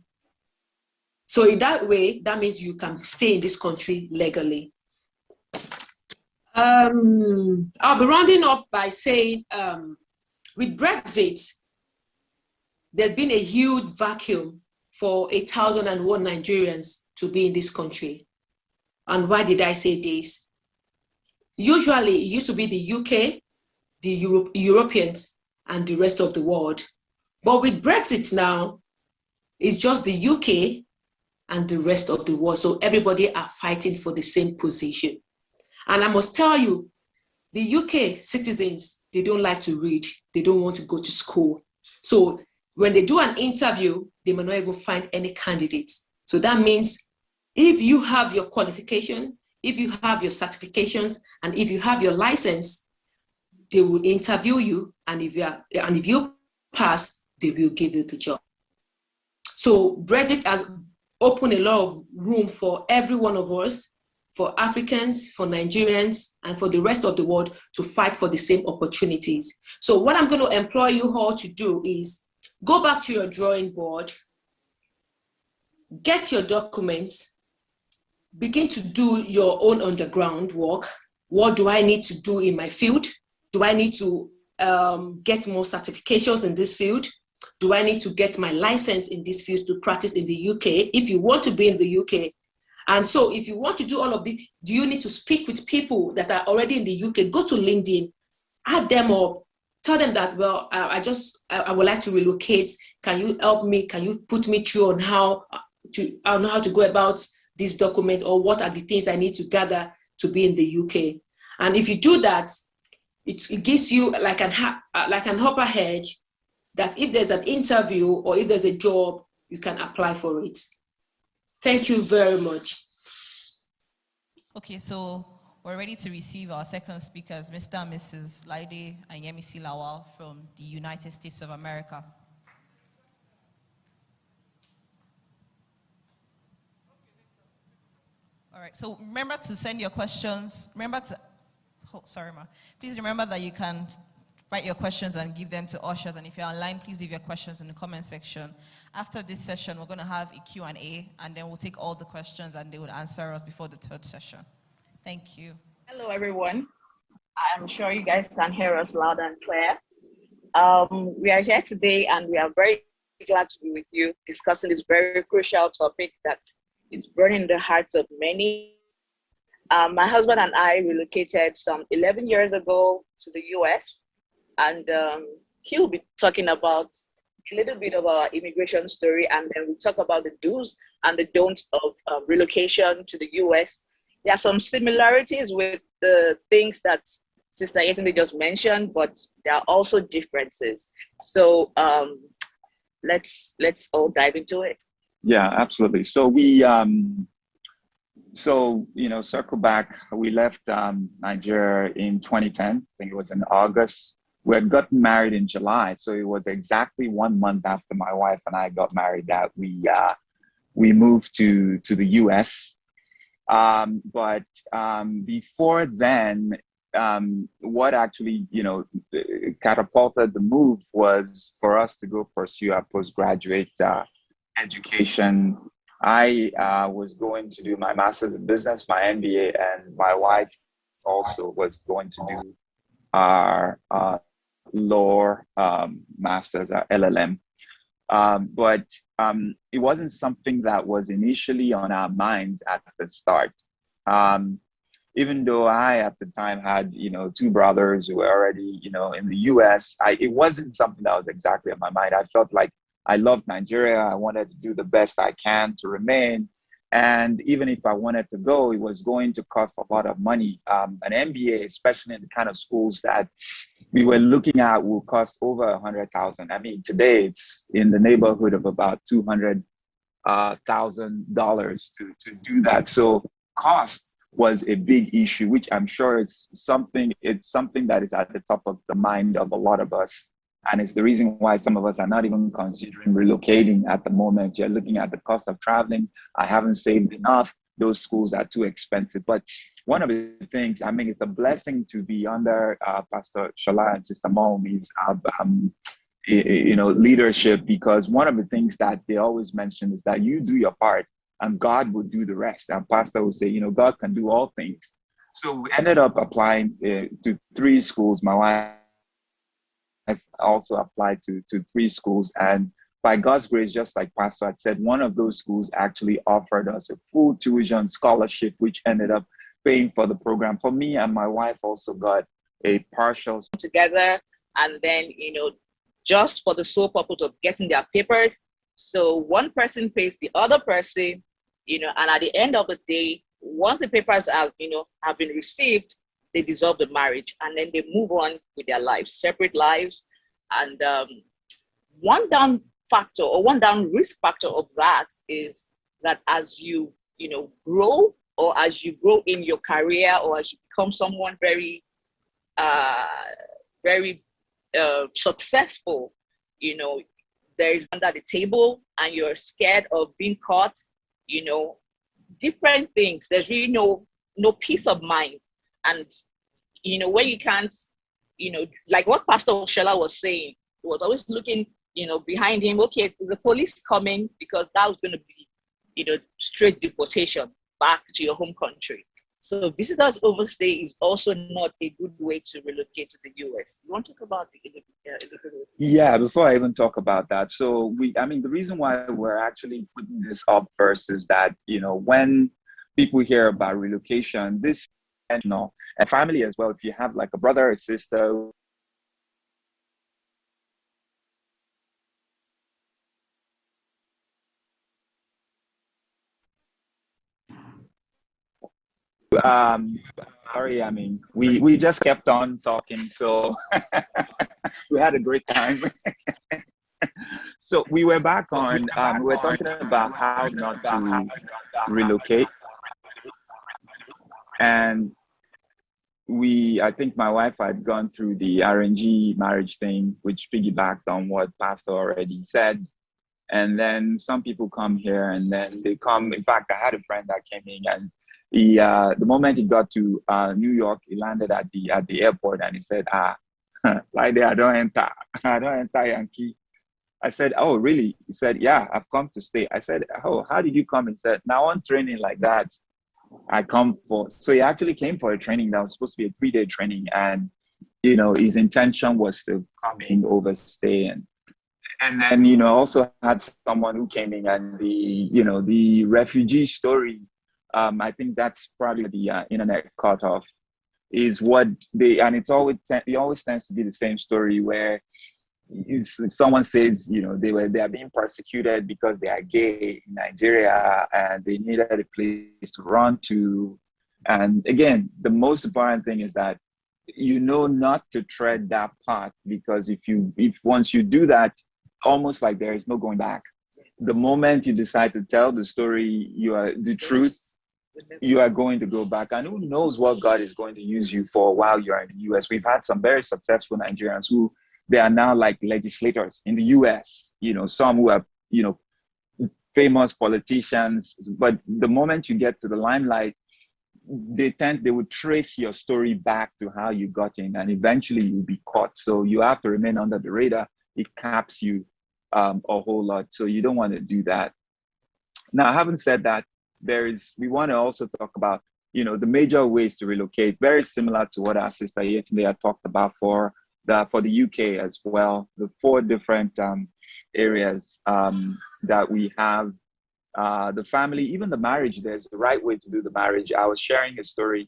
So in that way, that means you can stay in this country legally. I'll be rounding up by saying, with Brexit, there's been a huge vacuum for 1,001 Nigerians to be in this country. And why did I say this? Usually, it used to be the UK, the Europeans, and the rest of the world. But with Brexit now, it's just the UK and the rest of the world. So everybody are fighting for the same position. And I must tell you, the UK citizens, they don't like to read. They don't want to go to school. So when they do an interview, they may not even find any candidates. So that means if you have your qualification, if you have your certifications, and if you have your license, they will interview you. And if you pass, they will give you the job. So Brexit has opened a lot of room for every one of us, for Africans, for Nigerians, and for the rest of the world to fight for the same opportunities. So what I'm going to employ you all to do is go back to your drawing board, get your documents, begin to do your own underground work. What do I need to do in my field? Do I need to get more certifications in this field? Do I need to get my license in this field to practice in the UK? If you want to be in the UK. And so if you want to do all of this, do you need to speak with people that are already in the UK? Go to LinkedIn, add them up, tell them that, well, I would like to relocate. Can you help me? Can you put me through on how to go about this document, or what are the things I need to gather to be in the UK? And if you do that, it gives you like an upper hedge that if there's an interview or if there's a job, you can apply for it. Thank you very much. Okay, so we're ready to receive our second speakers, Mr. and Mrs. Laide and Yemisi Lawal from the United States of America. All right, so remember to send your questions. Please remember that you can write your questions and give them to ushers. And if you're online, please leave your questions in the comment section. After this session, we're going to have a Q&A, and then we'll take all the questions and they will answer us before the third session. Thank you. Hello, everyone. I'm sure you guys can hear us loud and clear. We are here today, and we are very glad to be with you discussing this very crucial topic that is burning the hearts of many. My husband and I relocated some 11 years ago to the US, and he'll be talking about a little bit of our immigration story, and then we'll talk about the do's and the don'ts of relocation to the US. There are some similarities with the things that Sister Yetunde just mentioned, but there are also differences. So let's all dive into it. Yeah, absolutely. So circle back, we left Nigeria in 2010. I think it was in August. We had gotten married in July. So it was exactly 1 month after my wife and I got married that we moved to the US. But before then, what actually, catapulted the move was for us to go pursue our postgraduate education. I was going to do my master's in business, my MBA, and my wife also was going to do our law master's, our LLM. But it wasn't something that was initially on our minds at the start. Even though I, at the time, had, two brothers who were already, in the US, it wasn't something that was exactly on my mind. I felt like I loved Nigeria. I wanted to do the best I can to remain. And even if I wanted to go, it was going to cost a lot of money. An MBA, especially in the kind of schools that we were looking at, will cost over $100,000. I mean, today it's in the neighborhood of about $200,000 to do that. So cost was a big issue, which I'm sure is something that is at the top of the mind of a lot of us. And it's the reason why some of us are not even considering relocating at the moment. You're looking at the cost of traveling. I haven't saved enough. Those schools are too expensive. But one of the things, I mean, it's a blessing to be under Pastor Shola and Sister Maomi's leadership, because one of the things that they always mention is that you do your part and God will do the rest. And Pastor will say, God can do all things. So we ended up applying to 3 schools. My wife also applied to 3 schools. And by God's grace, just like Pastor had said, one of those schools actually offered us a full tuition scholarship, which ended up paying for the program. For me and my wife also got a partial together, and then, just for the sole purpose of getting their papers. So one person pays the other person, and at the end of the day, once the papers have been received, they dissolve the marriage, and then they move on with their lives, separate lives. And one down factor, or one down risk factor of that, is that as you grow, or as you grow in your career, or as you become someone very successful, there is under the table, and you're scared of being caught, different things. There's really no peace of mind. And when you can't, like what Pastor Shella was saying, he was always looking behind him. Okay, is the police coming? Because that was going to be straight deportation back to your home country. So visitors overstay is also not a good way to relocate to the US. You want to talk about the Yeah, before I even talk about that. So the reason why we're actually putting this up first is that, when people hear about relocation, this, and family as well, if you have like a brother or sister sorry, we just kept on talking, so we had a great time. So we were back on, we were talking about how not to relocate. And I think my wife had gone through the RNG marriage thing, which piggybacked on what Pastor already said. And then some people come here, and then they come. In fact, I had a friend that came in, and he, the moment he got to New York, he landed at the airport, and he said, like there, I don't enter Yankee. I said, oh, really? He said, yeah, I've come to stay. I said, oh, how did you come? He said, now on training like that, I come for. So he actually came for a training that was supposed to be a 3-day training, and his intention was to come in, overstay, and then also had someone who came in, and the refugee story. I think that's probably the internet cutoff is what it always tends to be the same story where someone says they are being persecuted because they are gay in Nigeria and they needed a place to run to. And again, the most important thing is that not to tread that path, because if once you do that, almost like there is no going back. The moment you decide to tell the story, the truth, you are going to go back. And who knows what God is going to use you for while you're in the US. We've had some very successful Nigerians who they are now like legislators in the US, some who are, famous politicians. But the moment you get to the limelight, they would trace your story back to how you got in, and eventually you'll be caught. So you have to remain under the radar. It caps you a whole lot. So you don't want to do that. Now, having said that, we want to also talk about, the major ways to relocate, very similar to what our sister Yetunde had talked about for the UK as well. The 4 different areas that we have, the family, even the marriage, there's the right way to do the marriage. I was sharing a story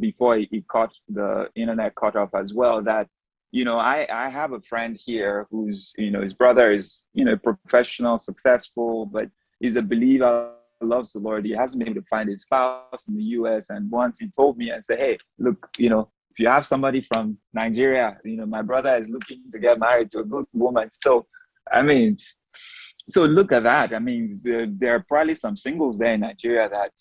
before it caught the internet cut off as well, that I have a friend here who's, his brother is, professional, successful, but he's a believer, loves the Lord. He hasn't been able to find his spouse in the US. And once he told me and said, hey, look, if you have somebody from Nigeria, my brother is looking to get married to a good woman. So, so look at that. There are probably some singles there in Nigeria that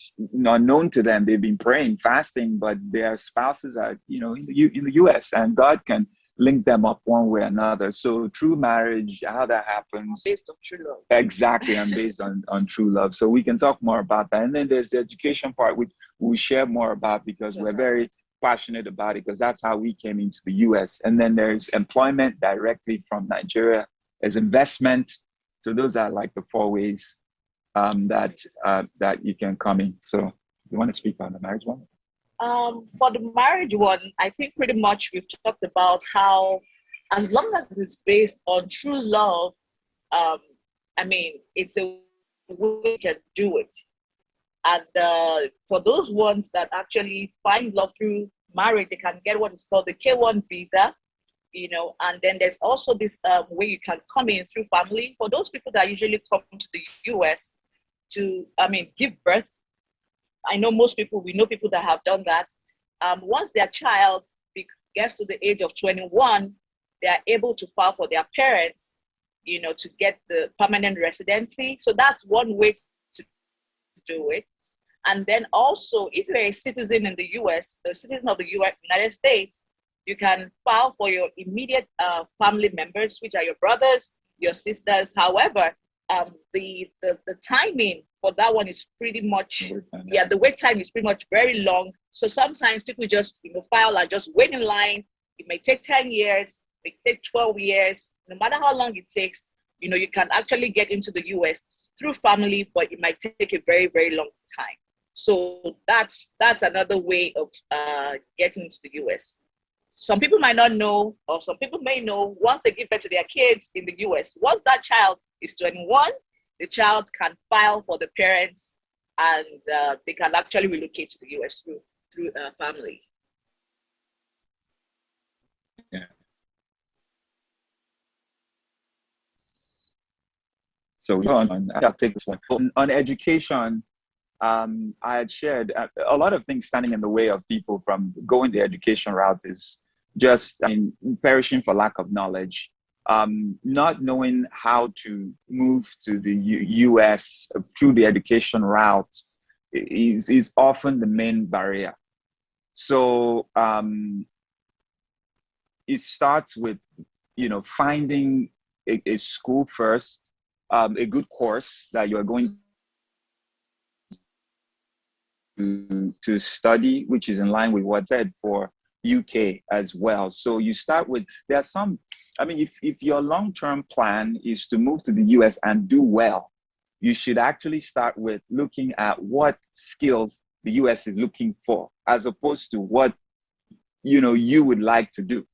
are known to them. They've been praying, fasting, but their spouses are, in the US, and God can link them up one way or another. So true marriage, how that happens. Based on true love. Exactly, and based on true love. So we can talk more about that. And then there's the education part, which we'll share more about because we're very passionate about it, because that's how we came into the US. And then there's employment directly from Nigeria. There's investment. So those are like the 4 ways that you can come in. So you want to speak on the marriage one? For the marriage one, I think pretty much we've talked about how, as long as it's based on true love, um, I mean, it's a way you can do it. And for those ones that actually find love through marriage, they can get what is called the K1 visa, you know, and then there's also this way you can come in through family. For those people that usually come to the US to, I mean, give birth, I know most people, we know people that have done that. Once their child gets to the age of 21, they are able to file for their parents, you know, to get the permanent residency. So that's one way to do it. And then also, if you're a citizen in the US, a citizen of the United States, you can file for your immediate family members, which are your brothers, your sisters. However, the timing for that one is pretty much, the wait time is pretty much very long. So sometimes people just, you know, file and just wait in line. It may take 10 years, it may take 12 years. No matter how long it takes, you know, you can actually get into the US through family, but it might take a very, very long time. So that's another way of getting into the US. Some people might not know, or some people may know, once they give birth to their kids in the US, once that child is 21, the child can file for the parents, and they can actually relocate to the US through family. Yeah. So I'll take this one. On education, I had shared a lot of things standing in the way of people from going the education route is just, I mean, perishing for lack of knowledge. Not knowing how to move to the US through the education route is often the main barrier. So it starts with, you know, finding a school first, a good course that you're going to study, which is in line with what's said for UK as well. So you start with, there are some, I mean, if your long-term plan is to move to the US and do well, you should actually start with looking at what skills the US is looking for, as opposed to what, you know, you would like to do.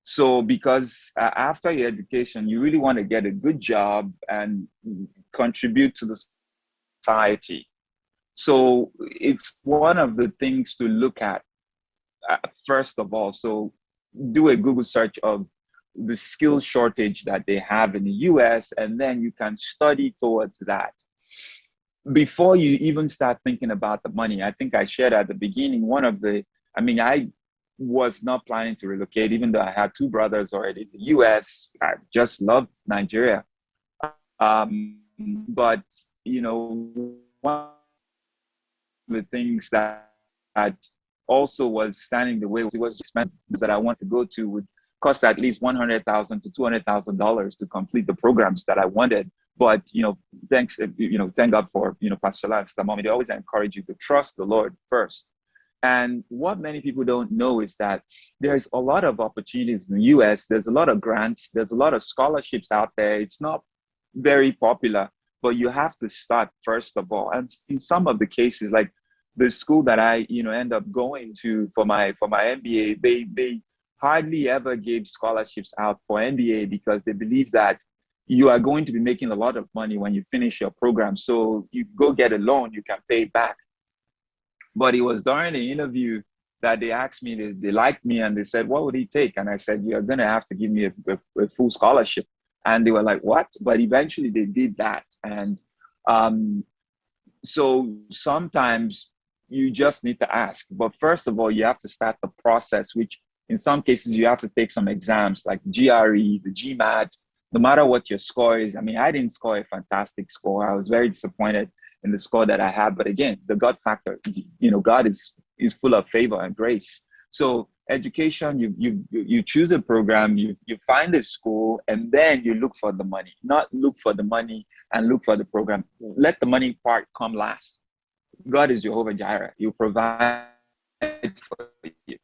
So because after your education, you really want to get a good job and contribute to the society. So it's one of the things to look at first of all. So do a Google search of the skills shortage that they have in the US, and then you can study towards that. Before you even start thinking about the money, I think I shared at the beginning, I was not planning to relocate, even though I had two brothers already in the US. I just loved Nigeria. But, you know, one of the things that also was standing the way, it was just that I want to go to would cost at least $100,000 to $200,000 to complete the programs that I wanted. But, you know, thank God for, you know, Pastor Lance, the mommy, they always encourage you to trust the Lord first. And what many people don't know is that there's a lot of opportunities in the US. There's a lot of grants. There's a lot of scholarships out there. It's not very popular, but you have to start first of all. And in some of the cases, like the school that I, you know, end up going to for my MBA, they hardly ever gave scholarships out for MBA because they believe that you are going to be making a lot of money when you finish your program. So you go get a loan, you can pay back. But it was during the interview that they asked me, they liked me, and they said, what would it take? And I said, you're going to have to give me a full scholarship. And they were like, what? But eventually they did that. And so sometimes you just need to ask. But first of all, you have to start the process, which in some cases you have to take some exams like GRE, the GMAT, no matter what your score is. I mean, I didn't score a fantastic score. I was very disappointed in the score that I had. But again, the God factor, you know, God is full of favor and grace. So education, you choose a program, you find a school, and then you look for the money. Not look for the money and look for the program. Let the money part come last. God is Jehovah Jireh. He'll provide for you.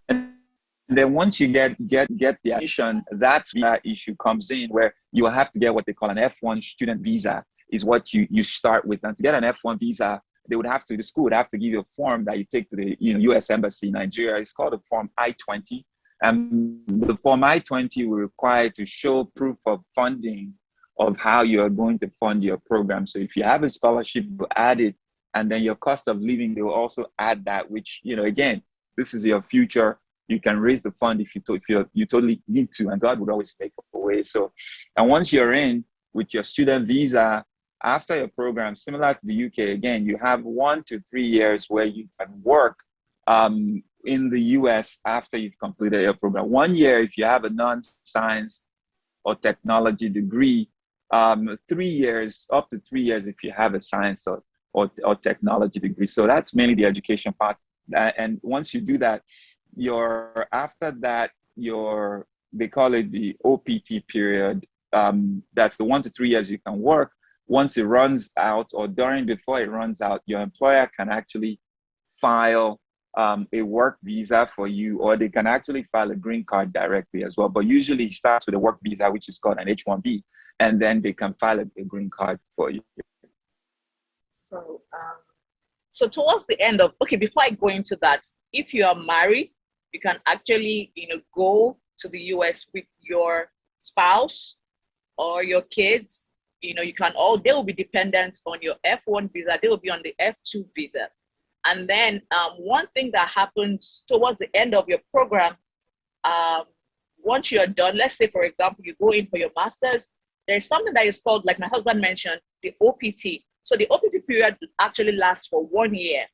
And then once you get the admission, that's where the issue comes in, where you have to get what they call an F1 student visa, is what you start with. And to get an F1 visa, the school would have to give you a form that you take to the U.S. Embassy in Nigeria. It's called a Form I-20. And the Form I-20 will require to show proof of funding of how you are going to fund your program. So if you have a scholarship, you add it, and then your cost of living, they will also add that, which, again, this is your future. You can raise the fund if you totally need to, and God would always make a way. So, and once you're in with your student visa, after your program, similar to the UK, again, you have 1 to 3 years where you can work in the US after you've completed your program. 1 year if you have a non-science or technology degree, 3 years, up to 3 years if you have a science or technology degree. So that's mainly the education part. And once you do that, after that, they call it the OPT period. That's the 1 to 3 years you can work. Once it runs out, or before it runs out, your employer can actually file a work visa for you, or they can actually file a green card directly as well. But usually it starts with a work visa, which is called an H-1B, and then they can file a green card for you. So towards the end before I go into that, if you are married, you can actually, go to the US with your spouse or your kids. They will be dependent on your F1 visa. They will be on the F2 visa. And then one thing that happens towards the end of your program, once you're done, let's say, for example, you go in for your master's, there's something that is called, like my husband mentioned, the OPT. So the OPT period actually lasts for 1 year.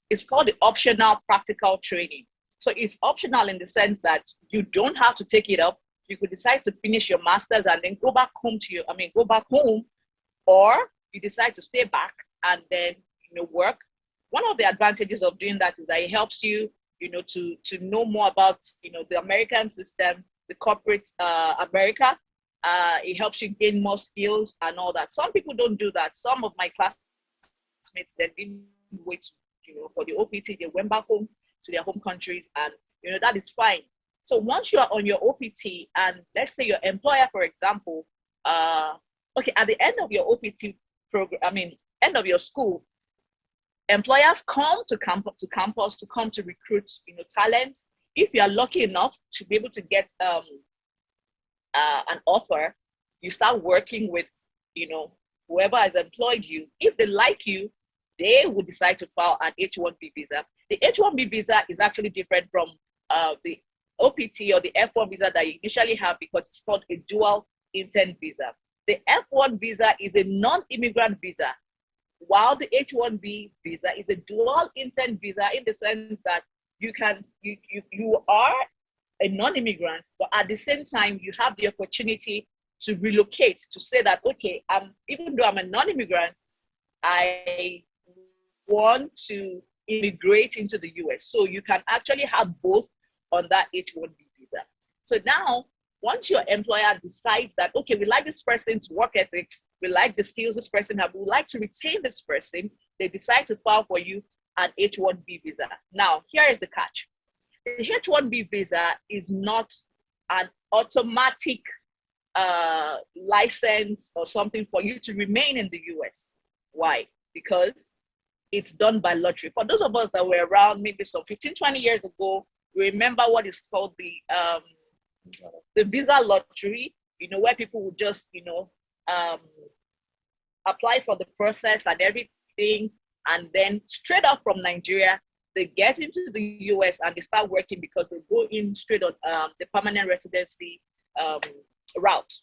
It's called the optional practical training. So it's optional in the sense that you don't have to take it up. You could decide to finish your master's and then go back home, or you decide to stay back and then, work. One of the advantages of doing that is that it helps you, to know more about, the American system, the corporate America. It helps you gain more skills and all that. Some people don't do that. Some of my classmates, they didn't wait, for the OPT. They went back home to their home countries, and, that is fine. So once you are on your OPT, and let's say your employer, for example, at the end of your OPT program, end of your school, employers come to campus to come to recruit, talent. If you are lucky enough to be able to get an offer, you start working with, whoever has employed you. If they like you, they would decide to file an H-1B visa. The H-1B visa is actually different from the OPT or the F1 visa that you initially have, because it's called a dual intent visa. The F1 visa is a non-immigrant visa, while the H-1B visa is a dual intent visa, in the sense that you are a non-immigrant, but at the same time, you have the opportunity to relocate, to say that, okay, even though I'm a non-immigrant, I want to immigrate into the US. So you can actually have both on that H-1B visa. So now, once your employer decides that, okay, we like this person's work ethics, we like the skills this person has, we would like to retain this person, they decide to file for you an H-1B visa. Now, here is the catch. The H-1B visa is not an automatic license or something for you to remain in the US. Why? Because it's done by lottery. For those of us that were around maybe some 15, 20 years ago, we remember what is called the visa lottery, where people would just, apply for the process and everything, and then straight off from Nigeria, they get into the US and they start working, because they go in straight on the permanent residency route.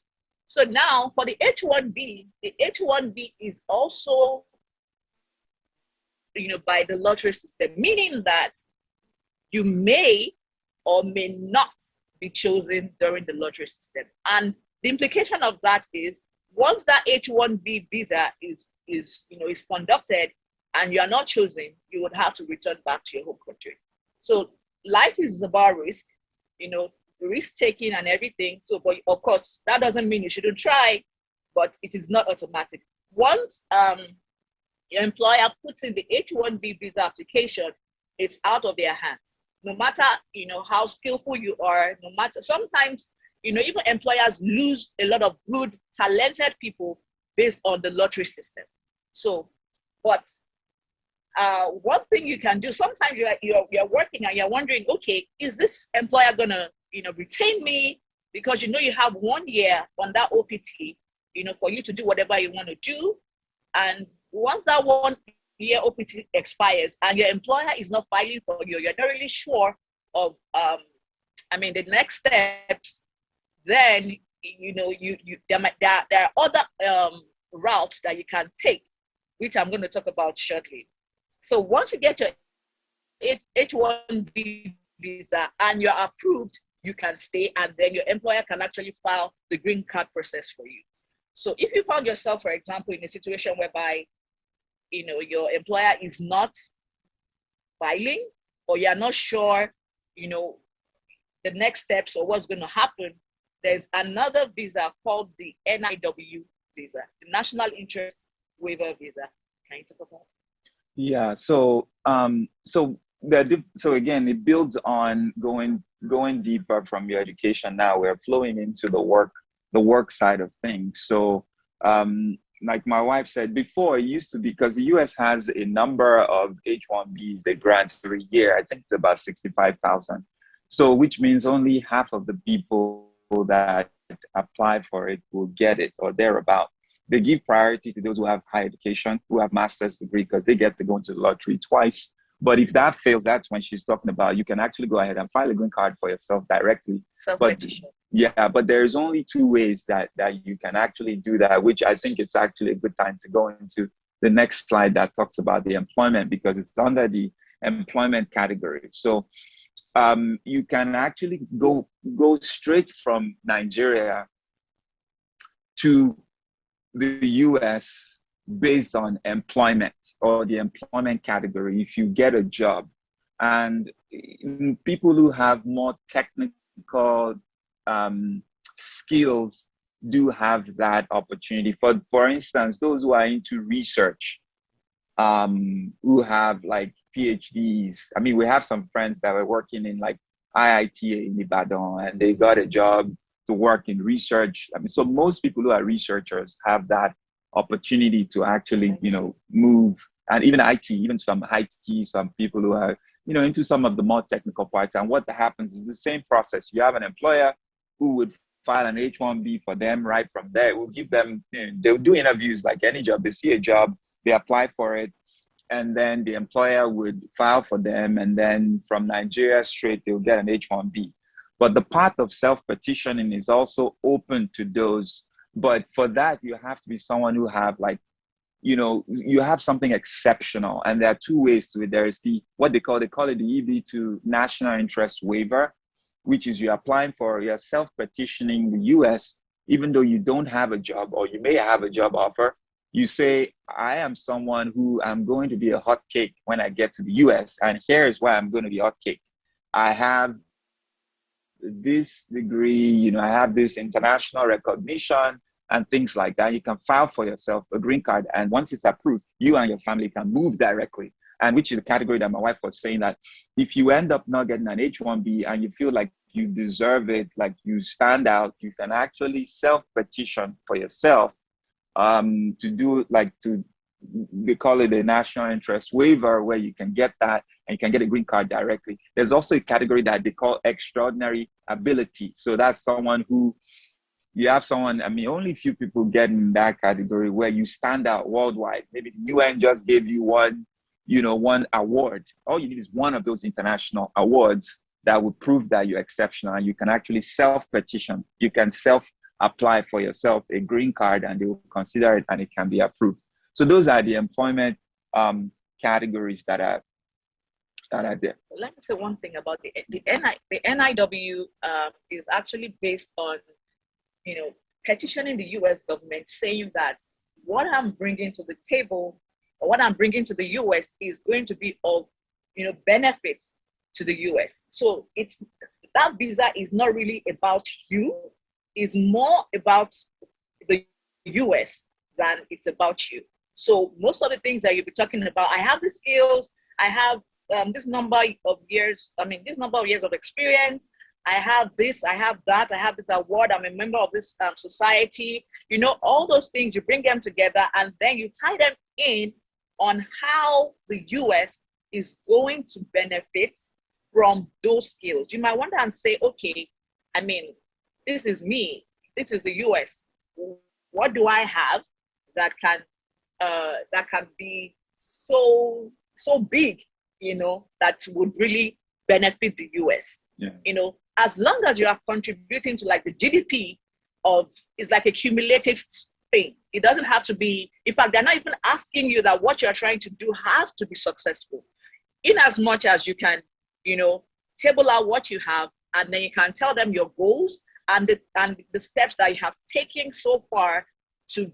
So now for the H-1B, the H-1B is also, by the lottery system, meaning that you may or may not be chosen during the lottery system. And the implication of that is, once that H-1B visa is conducted and you are not chosen, you would have to return back to your home country. So life is about risk, risk taking and everything. So, but of course, that doesn't mean you shouldn't try, but it is not automatic. Once your employer puts in the H-1B visa application, it's out of their hands. No matter, how skillful you are, no matter, sometimes, even employers lose a lot of good, talented people based on the lottery system. So, but one thing you can do, sometimes you're working and you're wondering, okay, is this employer gonna, retain me? Because you have 1 year on that OPT, for you to do whatever you want to do. And once that 1 year OPT expires and your employer is not filing for you, you're not really sure of the next steps, then there are other routes that you can take, which I'm going to talk about shortly. So once you get your H-1B visa and you're approved, you can stay, and then your employer can actually file the green card process for you. So if you found yourself, for example, in a situation whereby, your employer is not filing, or you're not sure, the next steps or what's going to happen, there's another visa called the NIW visa, the National Interest Waiver Visa. Can you talk about it? Yeah. So so again, it builds on going deeper from your education. Now we're flowing into the work side of things. So like my wife said before, it used to be, because the US has a number of H-1Bs they grant every year. I think it's about 65,000. So which means only half of the people that apply for it will get it, or thereabout. They give priority to those who have high education, who have master's degree, because they get to go into the lottery twice. But if that fails, that's when she's talking about you can actually go ahead and file a green card for yourself directly. Self-petition. But there's only 2 ways that you can actually do that, which I think it's actually a good time to go into the next slide that talks about the employment, because it's under the employment category. So you can actually go straight from Nigeria to the US based on employment, or the employment category, if you get a job. And people who have more technical skills do have that opportunity. For instance, those who are into research, who have like PhDs. I mean, we have some friends that were working in like IIT in Ibadan, and they got a job to work in research. I mean, so most people who are researchers have that opportunity to actually, move. And even IT, even some IT, some people who are, into some of the more technical parts. And what happens is the same process. You have an employer who would file an H-1B for them. Right from there, we'll give them, they'll do interviews like any job. They see a job, they apply for it, and then the employer would file for them. And then from Nigeria straight, they'll get an H-1B. But the path of self-petitioning is also open to those. But for that, you have to be someone who have you have something exceptional. And there are 2 ways to it. There is what they call it the EB2 National Interest Waiver, which is you're applying for, you're self-petitioning the US, even though you don't have a job, or you may have a job offer. You say, I am someone who I'm going to be a hot cake when I get to the US. And here's why I'm going to be hot cake. I have this degree, I have this international recognition and things like that. You can file for yourself a green card. And once it's approved, you and your family can move directly. And which is the category that my wife was saying, that if you end up not getting an H-1B and you feel like you deserve it, like you stand out, you can actually self-petition for yourself to do they call it a national interest waiver, where you can get that and you can get a green card directly. There's also a category that they call extraordinary ability. So that's someone who, only a few people get in that category, where you stand out worldwide. Maybe the UN just gave you one award. All you need is one of those international awards that would prove that you're exceptional, and you can actually self-petition. You can self-apply for yourself a green card, and they will consider it and it can be approved. So those are the employment categories that are there. Let me say one thing about the NIW is actually based on, petitioning the US government, saying that what I'm bringing to the table, or what I'm bringing to the US, is going to be of, benefit to the US. So that visa is not really about you. It's more about the US than it's about you. So most of the things that you'll be talking about, I have the skills, I have this number of years of experience, I have this, I have that, I have this award, I'm a member of this society, all those things, you bring them together and then you tie them in on how the US is going to benefit from those skills. You might wonder and say, okay, I mean, this is me, this is the US. What do I have that can be so big, that would really benefit the US? Yeah. As long as you are contributing to like the GDP it's like a cumulative thing. It doesn't have to be, in fact, they're not even asking you that what you're trying to do has to be successful. In as much as you can, table out what you have, and then you can tell them your goals and the steps that you have taken so far to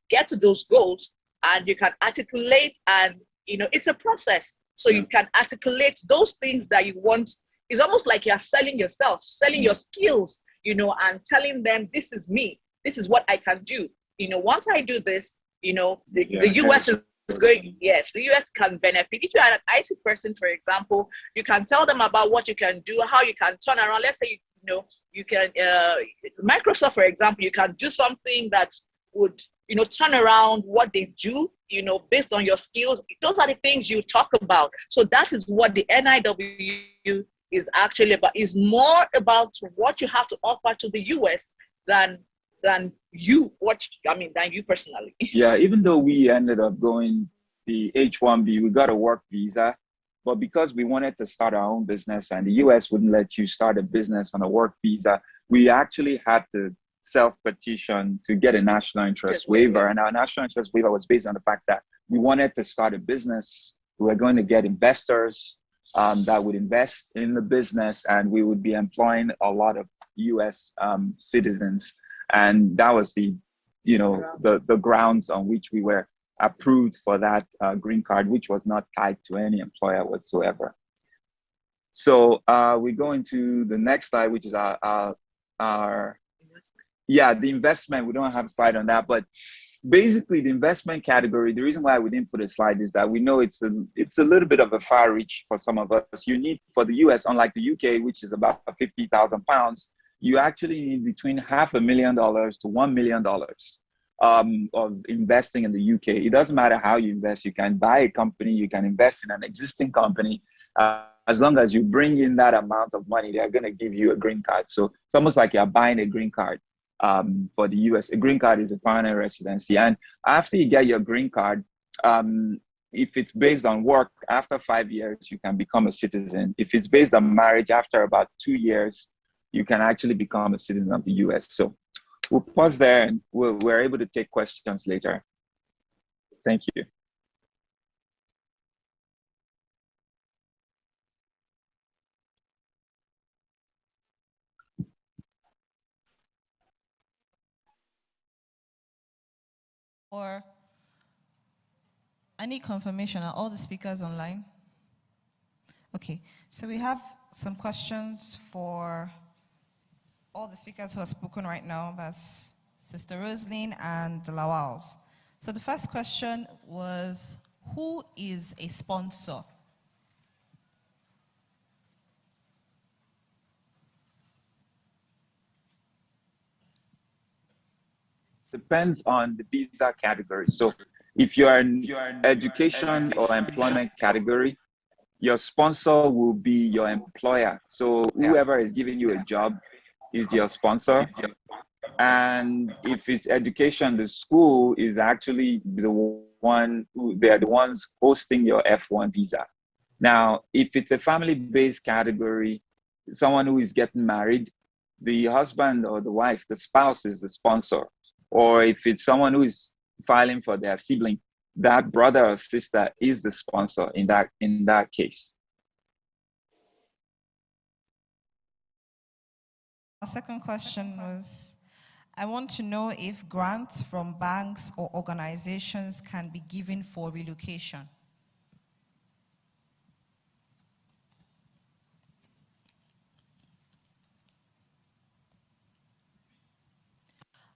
get to those goals, and you can articulate, and it's a process. So you can articulate those things that you want. It's almost like you're selling yourself, selling your skills, and telling them, this is me, this is what I can do. Once I do this, the US is going, yes, the US can benefit. If you're an IT person, for example, you can tell them about what you can do, how you can turn around. Let's say, you can, Microsoft, for example, you can do something that would, turn around what they do, based on your skills. Those are the things you talk about. So that is what the NIW is actually about. Is more about what you have to offer to the US than you personally. Yeah, even though we ended up going the H-1B, we got a work visa, but because we wanted to start our own business and the US wouldn't let you start a business on a work visa, we actually had to self-petition to get a national interest waiver. And our national interest waiver was based on the fact that we wanted to start a business. We were going to get investors that would invest in the business, and we would be employing a lot of US citizens. And that was the grounds on which we were approved for that green card, which was not tied to any employer whatsoever. So we go into the next slide, which is our the investment. We don't have a slide on that, but basically the investment category, the reason why we didn't put a slide is that we know it's a little bit of a far reach for some of us. You need, for the US, unlike the UK, which is about £50,000, you actually need between $500,000 to $1 million of investing in the UK. It doesn't matter how you invest. You can buy a company, you can invest in an existing company. As long as you bring in that amount of money, they're going to give you a green card. So it's almost like you're buying a green card for the US. A green card is a permanent residency. And after you get your green card, if it's based on work, after 5 years, you can become a citizen. If it's based on marriage, after about 2 years, you can actually become a citizen of the US. So we'll pause there, and we're able to take questions later. Thank you. Or I need confirmation. Are all the speakers online? Okay, so we have some questions for all the speakers who have spoken right now. That's Sister Rosaline and the Lawals. So the first question was, who is a sponsor? Depends on the visa category. So if you're in education or employment category, your sponsor will be your employer. So whoever is giving you a job is your sponsor. And if it's education, the school is actually the one they're the ones hosting your F1 visa. Now, if it's a family-based category, someone who is getting married, the husband or the wife, the spouse is the sponsor. Or if it's someone who is filing for their sibling, that brother or sister is the sponsor in that case. Our second question was, I want to know if grants from banks or organizations can be given for relocation.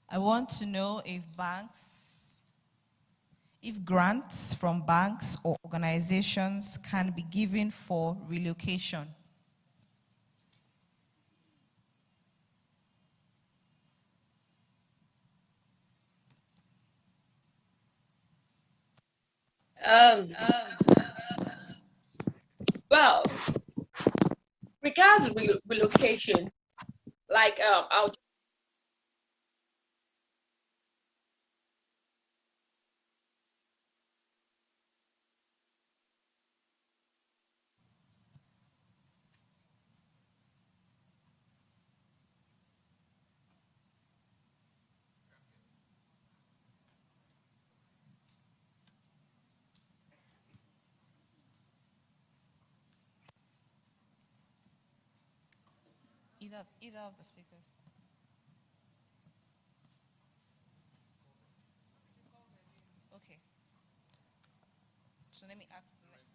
I want to know if grants from banks or organizations can be given for relocation. Um, well, regards relocation, like I'll Either of the speakers. Okay. So let me ask the next.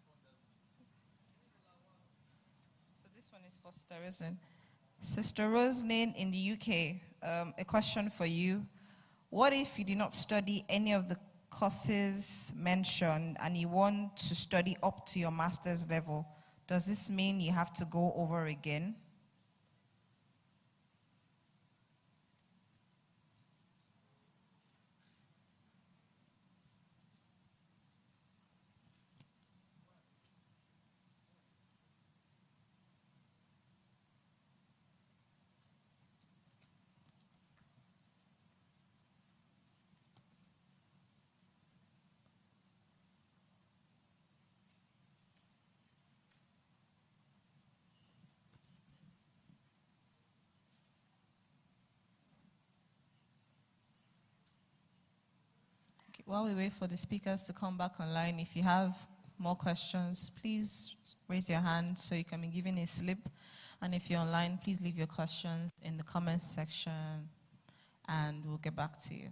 So this one is for Sister Roslyn. Sister Roslyn in the UK, a question for you. What if you did not study any of the courses mentioned and you want to study up to your master's level? Does this mean you have to go over again? Okay, while we wait for the speakers to come back online, if you have more questions, please raise your hand so you can be given a slip. And if you're online, please leave your questions in the comments section and we'll get back to you.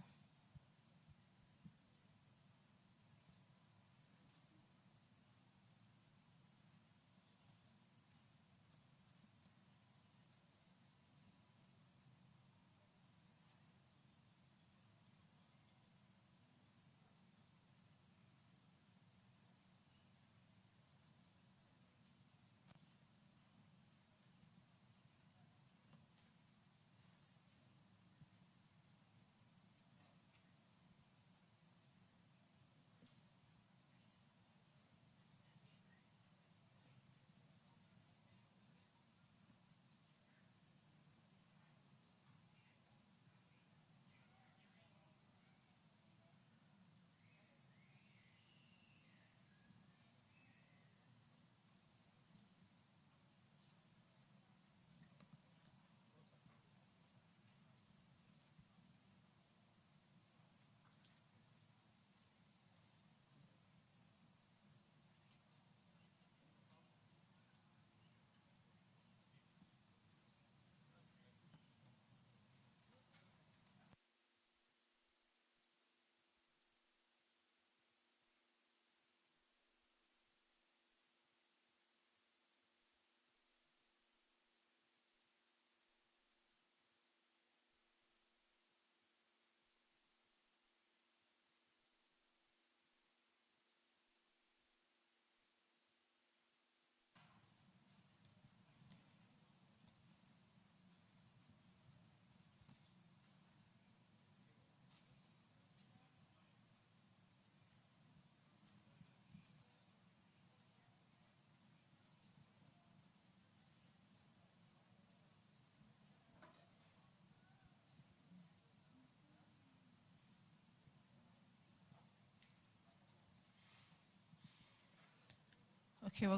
Okay,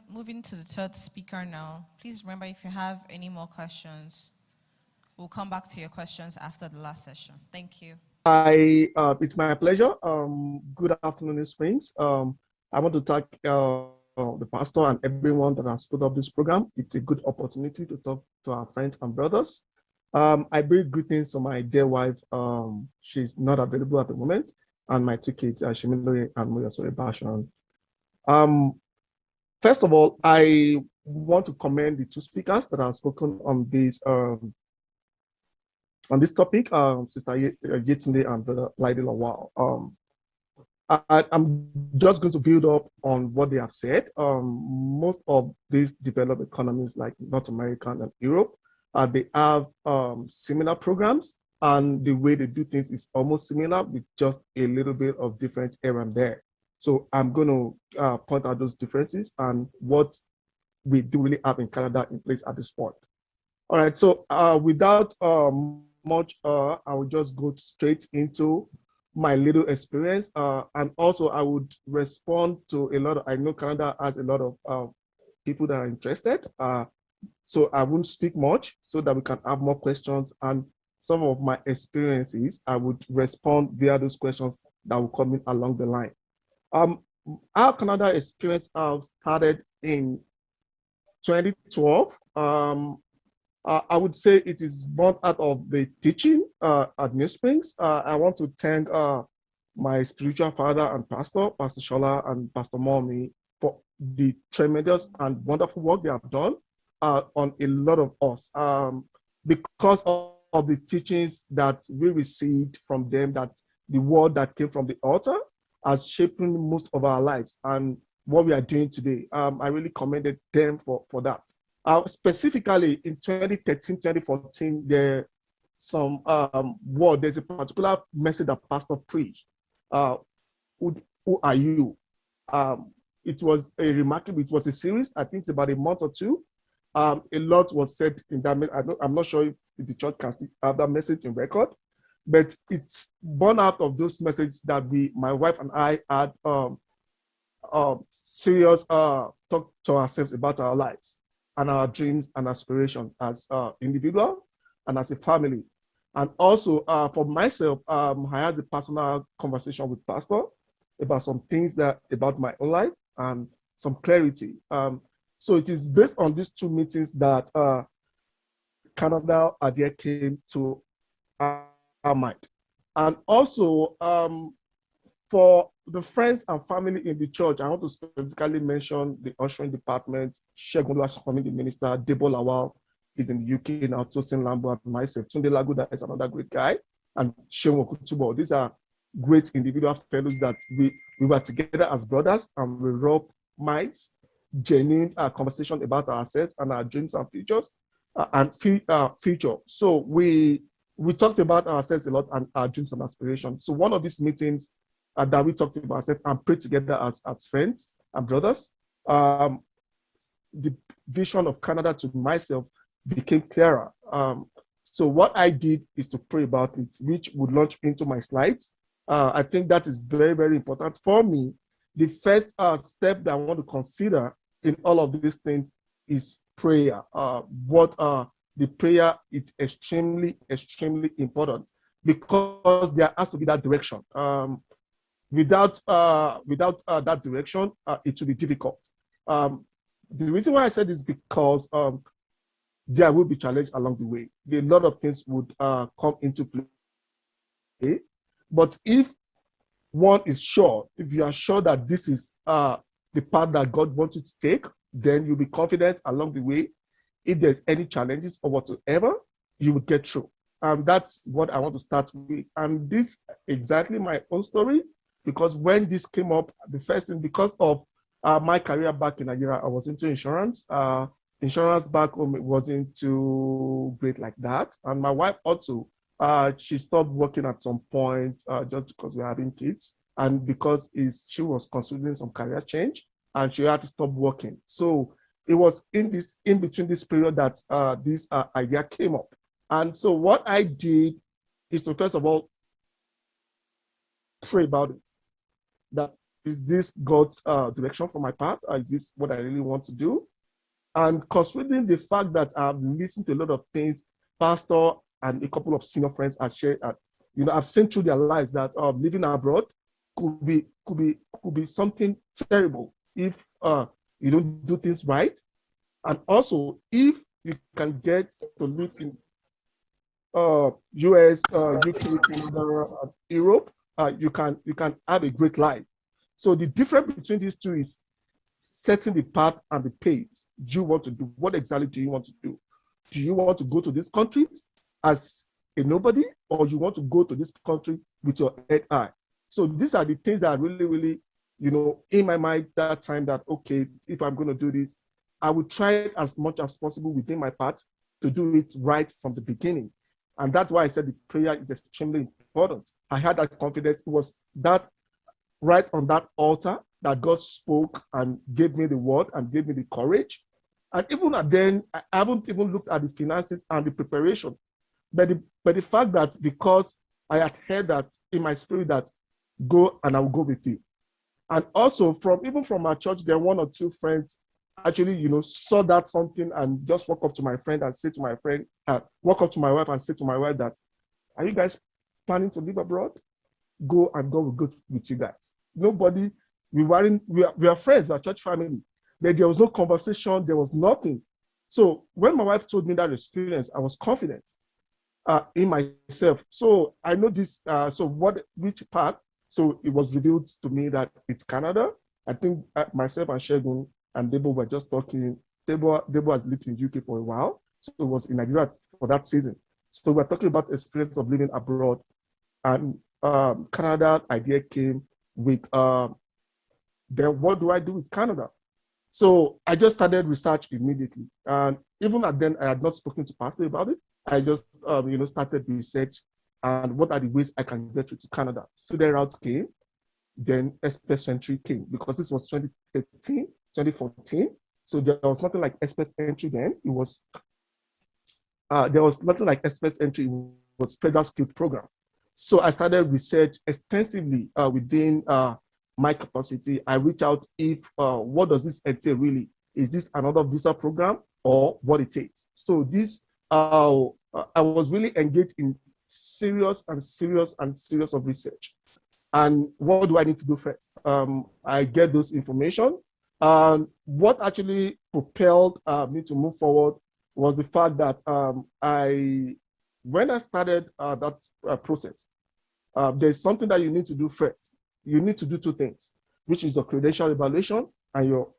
moving to the third speaker now. Please remember, if you have any more questions, we'll come back to your questions after the last session. Thank you. It's my pleasure. Good afternoon, Springs. I want to thank the pastor and everyone that has put up this program. It's a good opportunity to talk to our friends and brothers. I bring greetings to my dear wife. She's not available at the moment, and my two kids, Shimilo and Muyasore Bashan. First of all, I want to commend the two speakers that have spoken on this topic, Sister Yetunde and Brother Laide Lawal. I'm just going to build up on what they have said. Most of these developed economies like North America and Europe, they have similar programs, and the way they do things is almost similar with just a little bit of difference here and there. So I'm going to point out those differences and what we do really have in Canada in place at this point. All right, so without much, I will just go straight into my little experience. And also I would respond to a lot of, I know Canada has a lot of people that are interested. So I won't speak much so that we can have more questions, and some of my experiences, I would respond via those questions that will come in along the line. Our Canada experience started in 2012. I would say it is born out of the teaching at New Springs. I want to thank my spiritual father and pastor, Pastor Shola and Pastor Mommy, for the tremendous and wonderful work they have done on a lot of us. Because of the teachings that we received from them, that the word that came from the altar has shaped most of our lives and what we are doing today. I really commended them for that. Specifically in 2013, 2014, there's a particular message that Pastor preached. Who are you? It was a series. I think it's about a month or two. A lot was said in that. I'm not sure if the church can have that message in record, but it's born out of those messages that my wife and I had serious talk to ourselves about our lives and our dreams and aspirations as individual and as a family. And also for myself, I had a personal conversation with Pastor about some things about my own life and some clarity. So it is based on these two meetings that Canada idea came to our mind. And also for the friends and family in the church, I want to specifically mention the ushering department, Shegun Oluwaseun, the minister, Debo Lawal is in the UK now, Tosin Lambo, and myself, Tunde Laguda is another great guy, and Shegun Okutubo. These are great individual fellows that we were together as brothers, and we rubbed minds, genuine conversation about ourselves and our dreams and futures and future. So we talked about ourselves a lot and our dreams and aspirations. So one of these meetings that we talked about ourselves and prayed together as friends and brothers, the vision of Canada to myself became clearer. So what I did is to pray about it, which would launch into my slides. I think that is very, very important for me. The first step that I want to consider in all of these things is prayer. The prayer is extremely, extremely important because there has to be that direction. Without that direction, it will be difficult. The reason why I said this is because there will be challenge along the way. A lot of things would come into play. But if one is sure, if you are sure that this is the path that God wants you to take, then you'll be confident along the way. If there's any challenges or whatsoever, you will get through. That's what I want to start with. And this exactly my own story, because when this came up, the first thing, because of my career back in Nigeria, I was into insurance. Insurance back home wasn't too great like that. And my wife also, she stopped working at some point just because we were having kids, and because she was considering some career change, and she had to stop working. So it was in between this period that this idea came up. And so what I did is to first of all pray about it. That is this God's direction for my path? Is this what I really want to do? And considering the fact that I've listened to a lot of things, Pastor and a couple of senior friends have shared, I've seen through their lives that living abroad could be something terrible if you don't do things right. And also, if you can get to live in US, UK, Canada, Europe, you can have a great life. So the difference between these two is setting the path and the pace. Do you want to do? What exactly do you want to do? Do you want to go to these countries as a nobody, or you want to go to this country with your head high? So these are the things that are really, really, in my mind that time, that, okay, if I'm going to do this, I would try as much as possible within my path to do it right from the beginning. And that's why I said the prayer is extremely important. I had that confidence. It was that right on that altar that God spoke and gave me the word and gave me the courage. And even then, I haven't even looked at the finances and the preparation. But the fact that because I had heard that in my spirit that go and I will go with you. And also from our church, there are one or two friends actually, saw that something and just walk up to my friend and say to my friend, walk up to my wife and say to my wife that, are you guys planning to live abroad? Go and God will go with you guys. Nobody, we are friends, we are church family. But there was no conversation, there was nothing. So when my wife told me that experience, I was confident in myself. So I know this, which part? So it was revealed to me that it's Canada. I think myself and Shegun and Debo were just talking. Debo has lived in UK for a while. So it was in Nigeria for that season. So we're talking about the experience of living abroad. And Canada idea came with, then what do I do with Canada? So I just started research immediately. And even at then, I had not spoken to Pastor about it. I just, started research and what are the ways I can get to Canada. Student route came, then Express Entry came because this was 2013, 2014. So there was nothing like Express Entry then. There was nothing like Express Entry. It was Federal Skilled Program. So I started research extensively within my capacity. I reach out if, what does this entail really? Is this another visa program or what it takes? So this, I was really engaged in serious of research. And what do I need to do first? I get those information. What actually propelled me to move forward was the fact that when I started that process, there's something that you need to do first. You need to do two things, which is your credential evaluation and your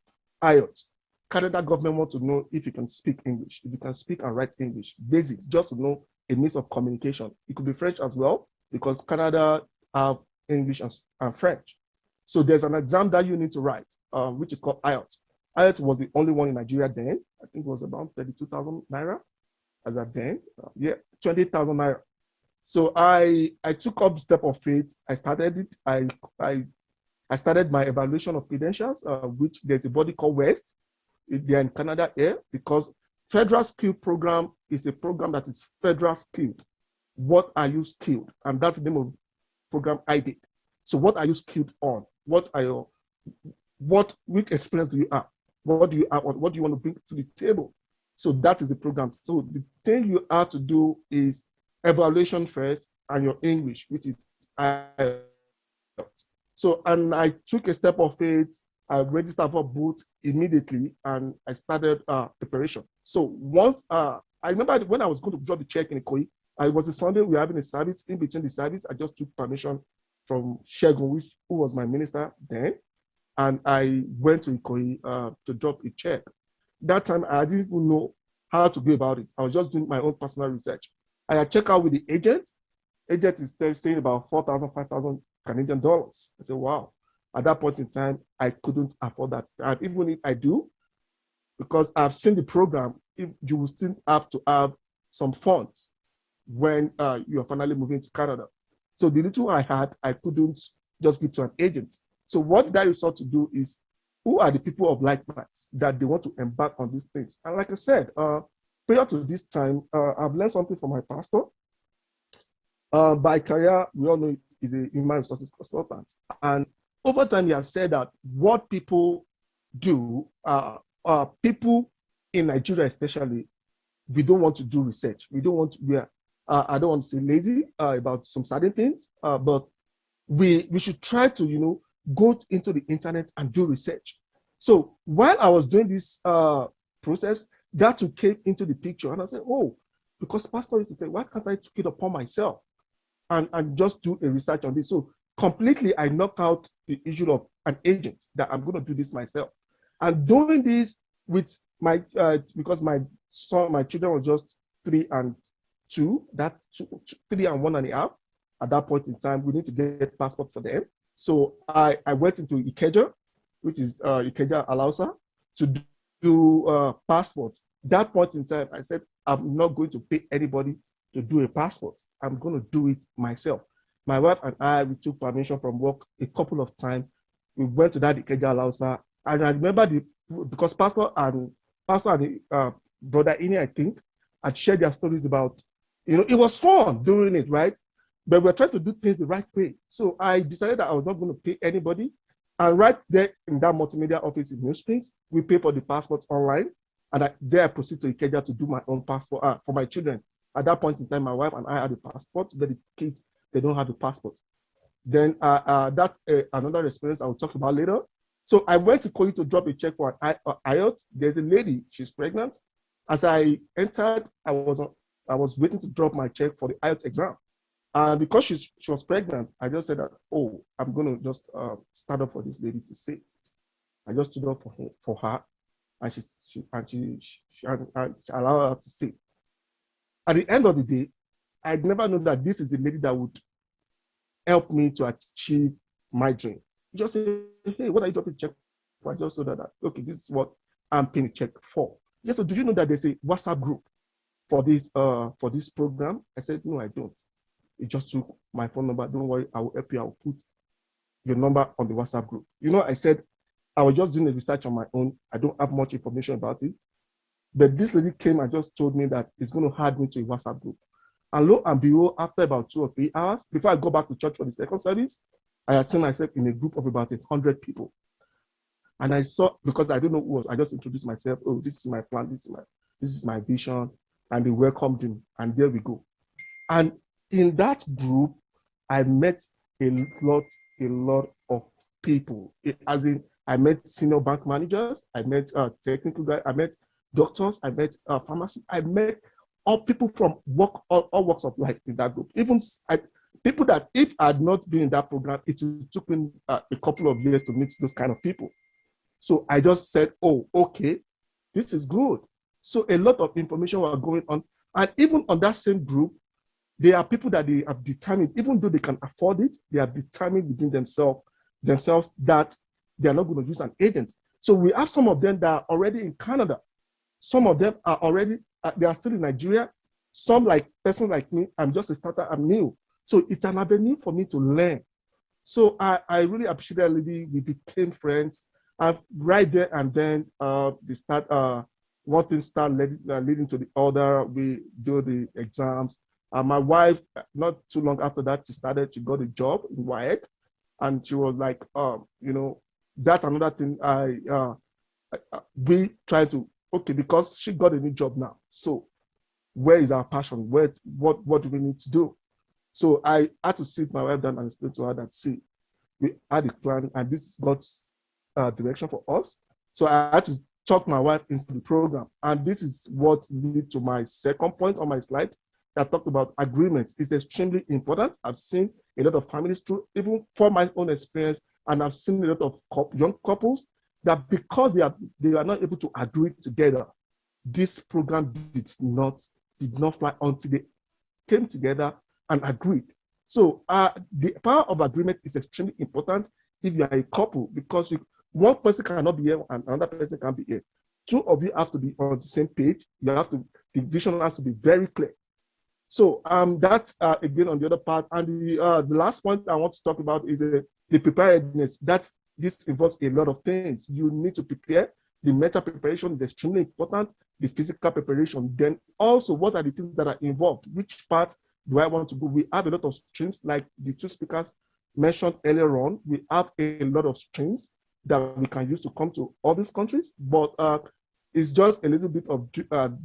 IELTS. Canada government wants to know if you can speak English, if you can speak and write English, basics, just to know a means of communication. It could be French as well, because Canada have English and French. So there's an exam that you need to write, which is called IELTS. IELTS was the only one in Nigeria then. I think it was about 32,000 naira as at then. 20,000 naira. So I took up the step of faith. I started it. I started my evaluation of credentials, which there's a body called WEST. They're in Canada here because Federal Skill Program is a program that is federal skilled. What are you skilled? And that's the name of the program I did. So what are you skilled on? Which experience do you have? What do you have? What do you want to bring to the table? So that is the program. So the thing you have to do is evaluation first and your English, which is IELTS. So, and I took a step of faith. I registered for both immediately and I started preparation. So once, I remember when I was going to drop the check in Ikoyi, it was a Sunday, we were having a service. In between the service, I just took permission from Shegun, who was my minister then. And I went to Ikoyi to drop a check. That time, I didn't even know how to go about it. I was just doing my own personal research. I had checked out with the agent. Agent is still saying about 4,000, 5,000 Canadian dollars. I said, wow. At that point in time, I couldn't afford that. And even if I do, because I've seen the program, you will still have to have some funds when you're finally moving to Canada. So the little I had, I couldn't just give to an agent. So what that resort to do is, who are the people of like minds that they want to embark on these things? And like I said, prior to this time, I've learned something from my pastor. By career, we all know he's a human resources consultant. And over time, he has said that what people do, people in Nigeria especially, we don't want to do research. We don't want to, I don't want to say lazy about some certain things, but we should try to, go into the internet and do research. So while I was doing this process, that came into the picture. And I said, oh, because Pastor used to say, why can't I take it upon myself and just do a research on this? So completely, I knocked out the issue of an agent that I'm going to do this myself. And doing this with my, because my children were just 3 and 2, 3 and 1.5. At that point in time, we need to get passport for them. So I went into Ikeja, which is Ikeja Alausa, to do passports. That point in time, I said, I'm not going to pay anybody to do a passport. I'm going to do it myself. my wife and I, we took permission from work a couple of times. We went to that Ikeja Lausa, and I remember because Pastor and Brother Ini, I think, had shared their stories about, it was fun doing it, right? But we're trying to do things the right way. So I decided that I was not going to pay anybody. And right there in that multimedia office in New Springs, we pay for the passports online. And there I proceed to Ikeja to do my own passport for my children. At that point in time, my wife and I had the passport, but the kids, they don't have the passport. Then that's another experience I will talk about later. So I went to Kogi to drop a check for an IELTS. There's a lady, she's pregnant. As I entered, I was waiting to drop my check for the IELTS exam. Because she was pregnant, I just said that, oh, I'm going to just stand up for this lady to sit. I just stood up for her, and she allowed her to sit. At the end of the day, I never knew that this is the lady that would help me to achieve my dream. You just say, hey, what are you dropping check for? I just saw that, okay, this is what I'm paying a check for. Yes, so do you know that there's a WhatsApp group for this program? I said, no, I don't. It just took my phone number. Don't worry, I will help you. I will put your number on the WhatsApp group. I said I was just doing the research on my own. I don't have much information about it. But this lady came and just told me that it's going to add me to a WhatsApp group. And lo and behold, after about 2 or 3 hours, before I go back to church for the second service, I had seen myself in a group of about 100 people. And I saw, because I don't know who was, I just introduced myself. Oh, this is my plan. This is my vision. And they welcomed me. And there we go. And in that group, I met a lot of people. As in, I met senior bank managers. I met technical guys. I met doctors. I met pharmacists. I met all people from all walks of life in that group. Even people that, if I had not been in that program, it took me a couple of years to meet those kind of people. So I just said, oh, okay, this is good. So a lot of information was going on. And even on that same group, there are people that they have determined, even though they can afford it, they have determined within themselves that they are not going to use an agent. So we have some of them that are already in Canada. Some of them are already, they are still in Nigeria. Some persons like me, I'm just a starter, I'm new. So it's an avenue for me to learn. So I really appreciate that lady. We became friends. And right there and then, one thing started leading to the other. We do the exams. My wife, not too long after that, she got a job in WAEC, and she was like, that's another thing we try to, okay, because she got a new job now. So where is our passion? What do we need to do? So I had to sit my wife down and explain to her that, see, we had a plan, and this is God's direction for us. So I had to talk my wife into the program. And this is what leads to my second point on my slide. I talked about agreement. It's extremely important. I've seen a lot of families through, even from my own experience, and I've seen a lot of young couples that because they are not able to agree together, this program did not fly until they came together and agreed. So the power of agreement is extremely important if you are a couple, because one person cannot be here and another person can't be here. Two of you have to be on the same page. The vision has to be very clear. So that's again on the other part. And the last point I want to talk about is the preparedness. This involves a lot of things. You need to prepare. The mental preparation is extremely important. The physical preparation. Then also, what are the things that are involved? Which part do I want to go? We have a lot of streams, like the two speakers mentioned earlier on. We have a lot of streams that we can use to come to all these countries, but it's just a little bit of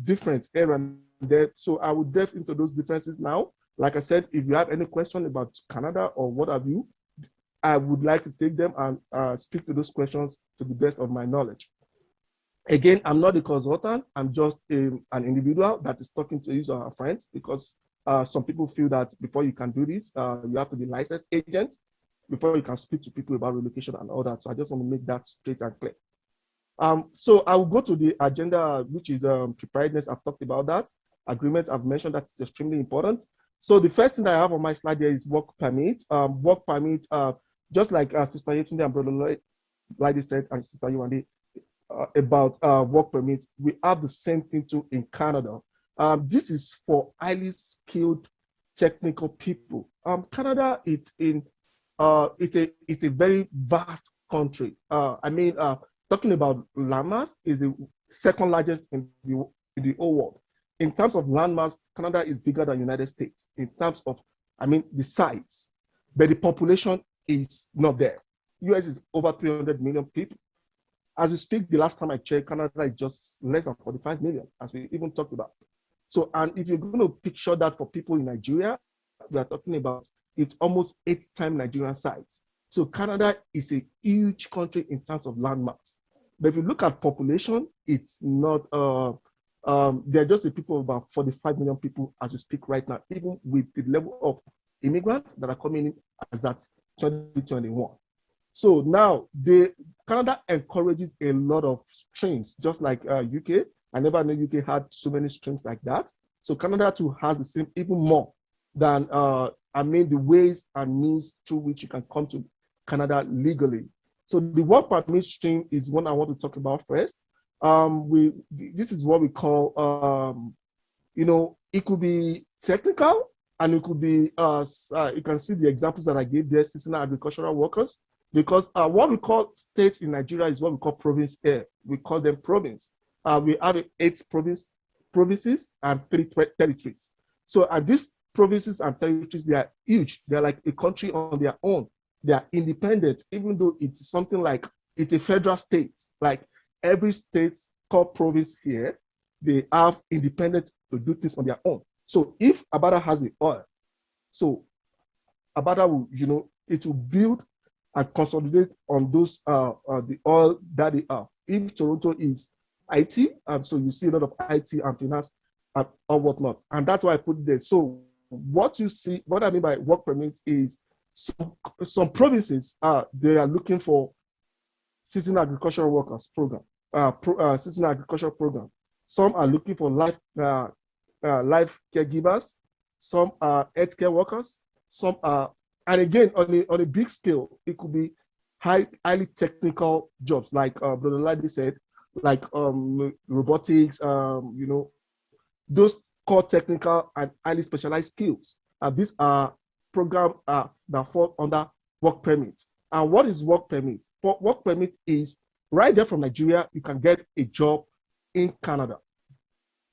difference here and there. So I will delve into those differences now. Like I said, if you have any question about Canada or what have you, I would like to take them and speak to those questions to the best of my knowledge. Again, I'm not a consultant. I'm just an individual that is talking to you, our friends, because some people feel that before you can do this, you have to be licensed agent before you can speak to people about relocation and all that. So I just want to make that straight and clear. So I will go to the agenda, which is preparedness. I've talked about that. Agreement, I've mentioned that's extremely important. So the first thing I have on my slide here is work permit. Work permit, just like Sister Yetunde and Brother Lady said, and Sister Yuande, about work permit, we have the same thing too in Canada. This is for highly skilled technical people. Canada, it's a very vast country. Talking about landmass, is the second largest in the whole world. In terms of landmass, Canada is bigger than United States in terms of, the size, but the population is not there. US is over 300 million people. As we speak, the last time I checked, Canada is just less than 45 million, as we even talked about. So, and if you're going to picture that for people in Nigeria, we are talking about it's almost 8 times Nigerian size. So Canada is a huge country in terms of landmass. But if you look at population, it's not, they're just a people of about 45 million people as we speak right now, even with the level of immigrants that are coming in as at 2021. So now, Canada encourages a lot of streams, just like UK. I never knew UK had so many streams like that. So Canada too has the same, even more than, the ways and means through which you can come to Canada legally. So the work permit stream is one I want to talk about first. This is what we call, it could be technical, and it could be, you can see the examples that I gave there, seasonal agricultural workers, because what we call state in Nigeria is what we call province here. We call them province. We have 8 provinces and 3 territories. So these provinces and territories, they are huge. They're like a country on their own. They are independent, even though it's something like, it's a federal state. Like every state called province here, they have independent to do things on their own. So if Abada has the oil, so Abada will, it will build and consolidate on those the oil that they have. If Toronto is IT, so you see a lot of IT and finance and or whatnot, and that's why I put it there. So what you see, what I mean by work permit is some provinces they are looking for seasonal agricultural workers program, seasonal agricultural program. Some are looking for life caregivers. Some are healthcare workers. Some are, and again, on a big scale, it could be highly technical jobs, like Brother Ladi said, like robotics, those core technical and highly specialized skills. And these are programs that fall under work permit. And what is work permit? Work permit is right there from Nigeria, you can get a job in Canada.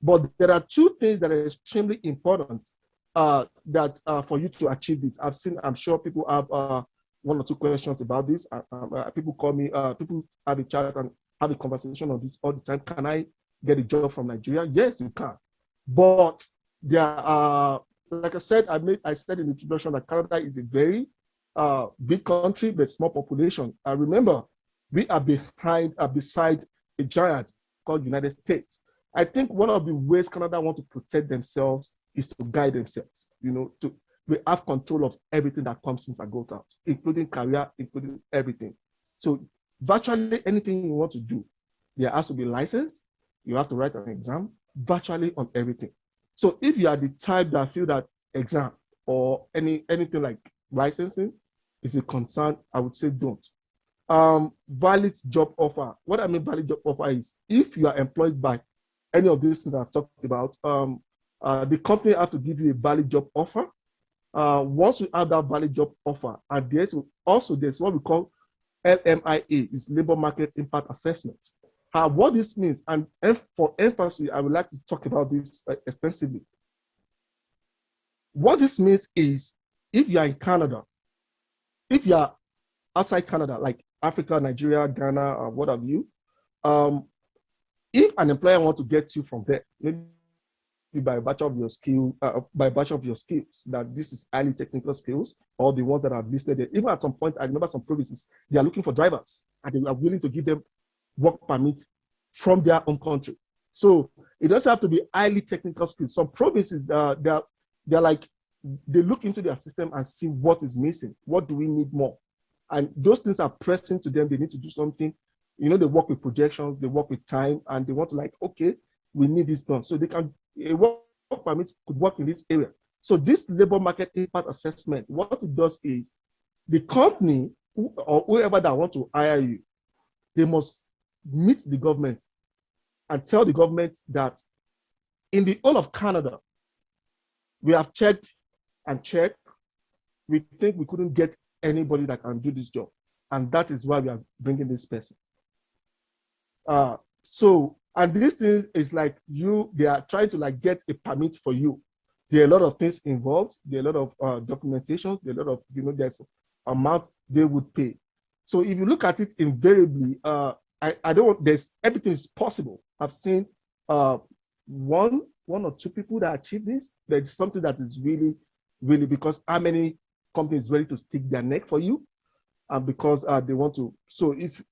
But there are 2 things that are extremely important that for you to achieve this. I'm sure people have 1 or 2 questions about this. People call me, people have a chat and have a conversation on this all the time. Can I get a job from Nigeria? Yes, you can. But there are, like I said, I said in the introduction that Canada is a very big country, but small population. I remember we are beside a giant called United States. I think one of the ways Canada want to protect themselves is to guide themselves, we have control of everything that comes in and goes out, including career, including everything. So virtually anything you want to do, there has to be licensed. You have to write an exam, virtually on everything. So if you are the type that feel that exam or anything like licensing is a concern, I would say don't. Valid job offer. What I mean valid job offer is if you are employed by any of these things that I've talked about, the company have to give you a valid job offer. Once you have that valid job offer, and there's what we call LMIA, is Labor Market Impact Assessment. What this means, and for emphasis, I would like to talk about this extensively. What this means is, if you are in Canada, if you are outside Canada, like Africa, Nigeria, Ghana, or what have you, if an employer wants to get you from there, maybe by virtue of your skills, that this is highly technical skills, or the ones that are listed there. Even at some point, I remember some provinces, they are looking for drivers, and they are willing to give them work permit from their own country. So it doesn't have to be highly technical skills. Some provinces, they're like, they look into their system and see what is missing. What do we need more? And those things are pressing to them. They need to do something. They work with projections, they work with time, and they want to like, we need this done. So they can, a work permit could work in this area. So this labor market impact assessment, what it does is the company or whoever that want to hire you, they must meet the government and tell the government that in the whole of Canada, we have checked and check, we think we couldn't get anybody that can do this job. And that is why we are bringing this person. And this thing is like they are trying to like get a permit for you. There are a lot of things involved. There are a lot of documentations. There are a lot of, there's amounts they would pay. So if you look at it invariably, everything is possible. I've seen one or two people that achieve this. There's something that is really, really, because how many companies ready to stick their neck for you, and because they want to. So if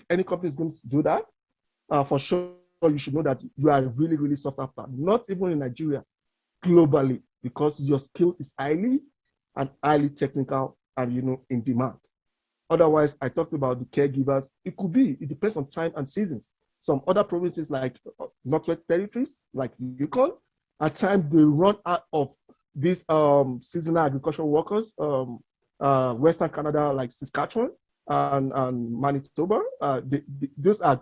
any company is going to do that, for sure you should know that you are really, really sought after. Not even in Nigeria, globally, because your skill is highly technical and in demand. Otherwise, I talked about the caregivers. It depends on time and seasons. Some other provinces like Northwest Territories, like Yukon, at times they run out of these seasonal agricultural workers. Western Canada, like Saskatchewan and Manitoba, those are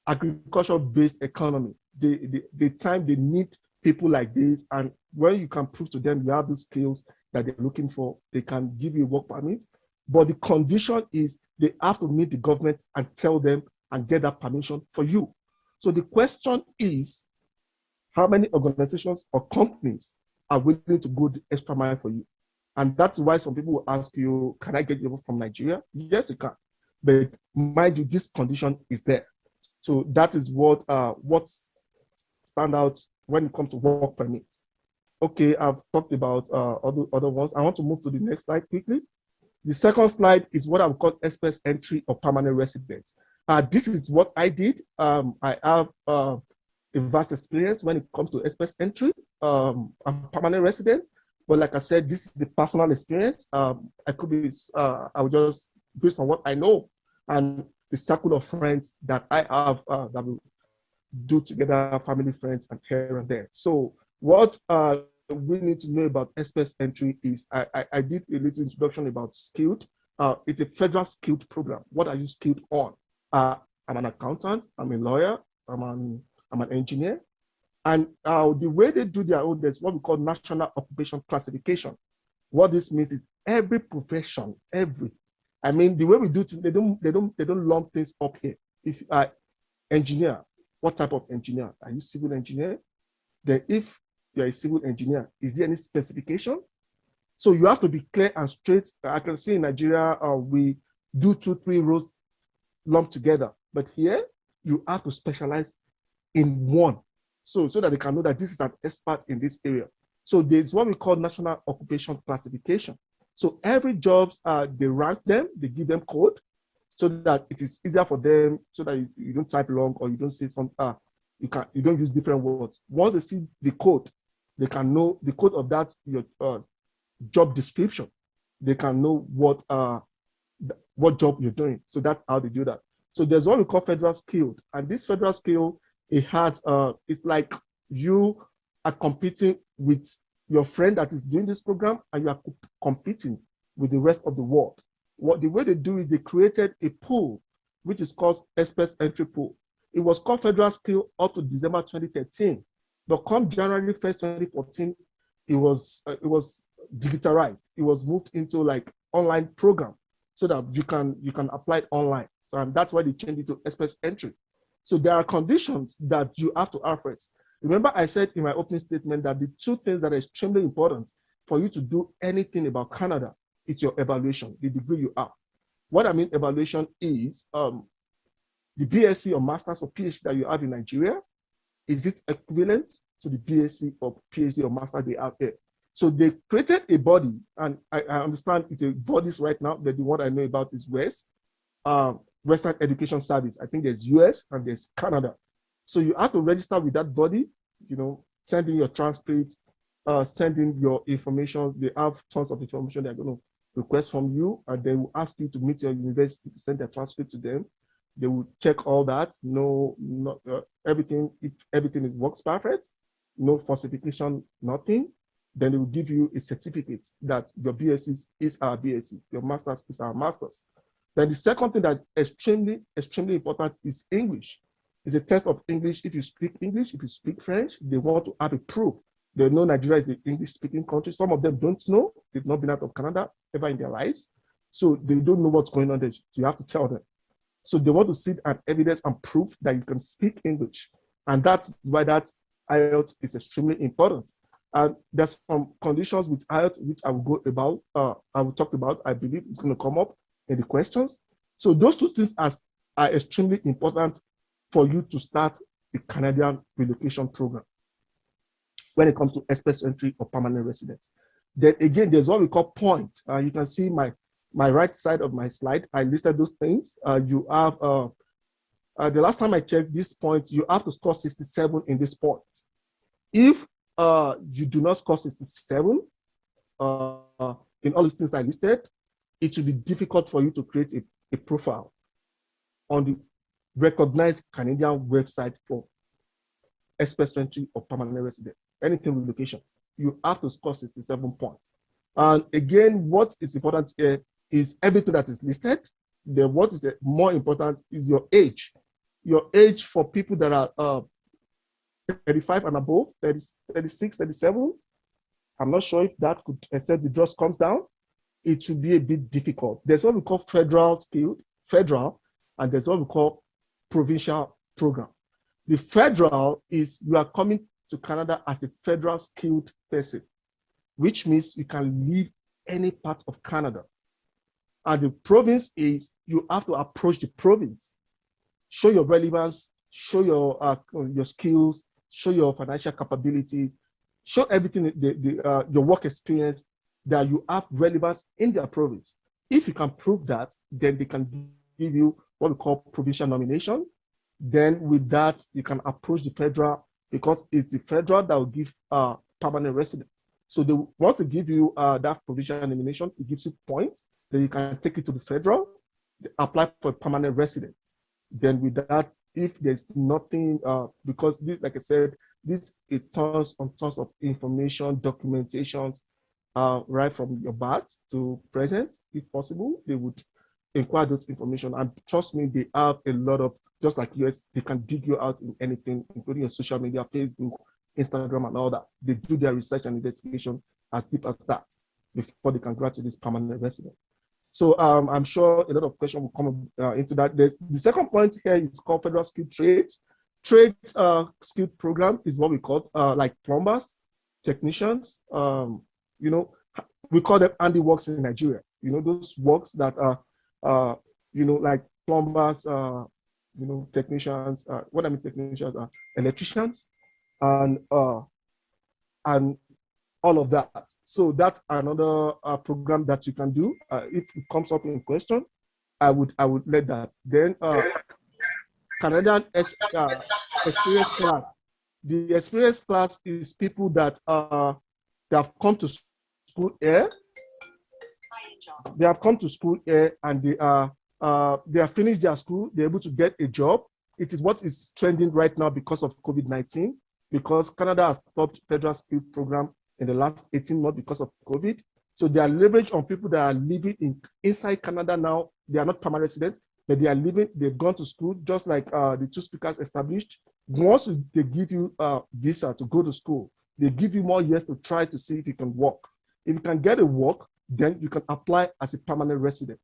agricultural-based economy. The time they need people like this, and when you can prove to them you have the skills that they're looking for, they can give you a work permit. But the condition is they have to meet the government and tell them and get that permission for you. So the question is, how many organizations or companies are willing to go the extra mile for you? And that's why some people will ask you, can I get you from Nigeria? Yes, you can. But mind you, this condition is there. So that is what stand out when it comes to work permits. Okay, I've talked about other ones. I want to move to the next slide quickly. The second slide is what I would call express entry or permanent residence. This is what I did. I have a vast experience when it comes to express entry and permanent residence. But like I said, this is a personal experience. I will just, based on what I know and the circle of friends that I have that will do together, family, friends, and here and there. So what we need to know about express entry is I did a little introduction about skilled. It's a federal skilled program. What are you skilled on? I'm an accountant, I'm a lawyer, I'm an engineer. And the way they do their own, there's what we call national occupation classification. What this means is every profession, the way we do it, they don't lump things up here. If you are engineer, what type of engineer? Are you civil engineer? Then if you're a civil engineer, is there any specification? So you have to be clear and straight. I can see in Nigeria, we do 2-3 roles lumped together. But here, you have to specialize in one. So that they can know that this is an expert in this area. So there's what we call national occupation classification. So every job, they rank them, they give them code so that it is easier for them, so that you don't type long or you don't say some, you don't use different words. Once they see the code, they can know the code of that, your job description. They can know what job you're doing. So that's how they do that. So there's what we call federal skilled. And this federal skill, it has, it's like you are competing with your friend that is doing this program, and you are competing with the rest of the world. The way they do is they created a pool, which is called express entry pool. It was called federal skill up to December 2013. But come January 1st, 2014, it was digitalized. It was moved into like online program so that you can apply it online. So and that's why they changed it to express entry. So there are conditions that you have to have first. Remember, I said in my opening statement that the two things that are extremely important for you to do anything about Canada is your evaluation, the degree you have. What I mean evaluation is the BSc or Master's or PhD that you have in Nigeria, is it equivalent to the BSc or PhD or Master they have there? So they created a body, and I understand it's a bodies right now, but the one I know about is Western Education Service. I think there's US and there's Canada. So you have to register with that body, send in your transcript, send in your information. They have tons of information they're going to request from you, and they will ask you to meet your university to send their transcript to them. They will check all that, everything, if everything works perfect, no falsification, nothing. Then they will give you a certificate that your BSc is our BSc, your Master's is our Master's. Then the second thing that is extremely, extremely important is English. It's a test of English. If you speak English, if you speak French, they want to have a proof They know Nigeria is an English-speaking country. Some of them don't know. They've not been out of Canada ever in their lives. So they don't know what's going on there. So you have to tell them. So they want to see an evidence and proof that you can speak English. And that's why that IELTS is extremely important. And there's some conditions with IELTS, which I will go about, I will talk about. I believe it's going to come up in the questions. So those two things are extremely important for you to start the Canadian relocation program when it comes to express entry or permanent residence. Then again, there's what we call point. You can see my right side of my slide. I listed those things. You have, the last time I checked this point, you have to score 67 in this point. If you do not score 67 in all the things I listed, it will be difficult for you to create a profile on the recognized Canadian website for express entry or permanent resident. Anything relocation, you have to score 67 points. And again, what is important here is everything that is listed. Then what is more important is your age. Your age for people that are 35 and above, 30, 36, 37. I'm not sure if that could, except the draws comes down, it should be a bit difficult. There's what we call federal, and there's what we call provincial program. The federal is you are coming to Canada as a federal skilled person, which means you can live any part of Canada. And the province is you have to approach the province, show your relevance, show your skills, show your financial capabilities, show everything, your work experience, that you have relevance in their province. If you can prove that, then they can give you what we call provincial nomination. Then with that, you can approach the federal, because it's the federal that will give permanent residence. So once they give you that provincial nomination, it gives you points. Then you can take it to the federal, apply for permanent residence. Then with that, if there's nothing, because this, like I said, this is tons of information, documentations, right from your birth to present. If possible, they would inquire those information. And trust me, they have a lot of, just like US, they can dig you out in anything, including your social media, Facebook, Instagram, and all that. They do their research and investigation as deep as that before they can grant you this permanent residence. So I'm sure a lot of questions will come into that. The second point here is called Federal Skilled Trades. Trade skilled program is what we call like plumbers, technicians. You know, we call them handiworks in Nigeria. You know, those works that are, you know, like plumbers, you know, technicians. What I mean technicians are electricians, and all of that. So that's another program that you can do. If it comes up in question, I would let that. Then Canadian experience class. The experience class is people that they have come to school here. They have come to school here and they have finished their school. They're able to get a job. It is what is trending right now because of COVID-19, because Canada has stopped federal skill program in the last 18 months because of COVID. So they are leveraged on people that are living inside Canada now. They are not permanent residents, but they are living, they've gone to school, just like the two speakers established. Once they give you a visa to go to school, they give you more years to try to see if you can work. If you can get a work, then you can apply as a permanent resident.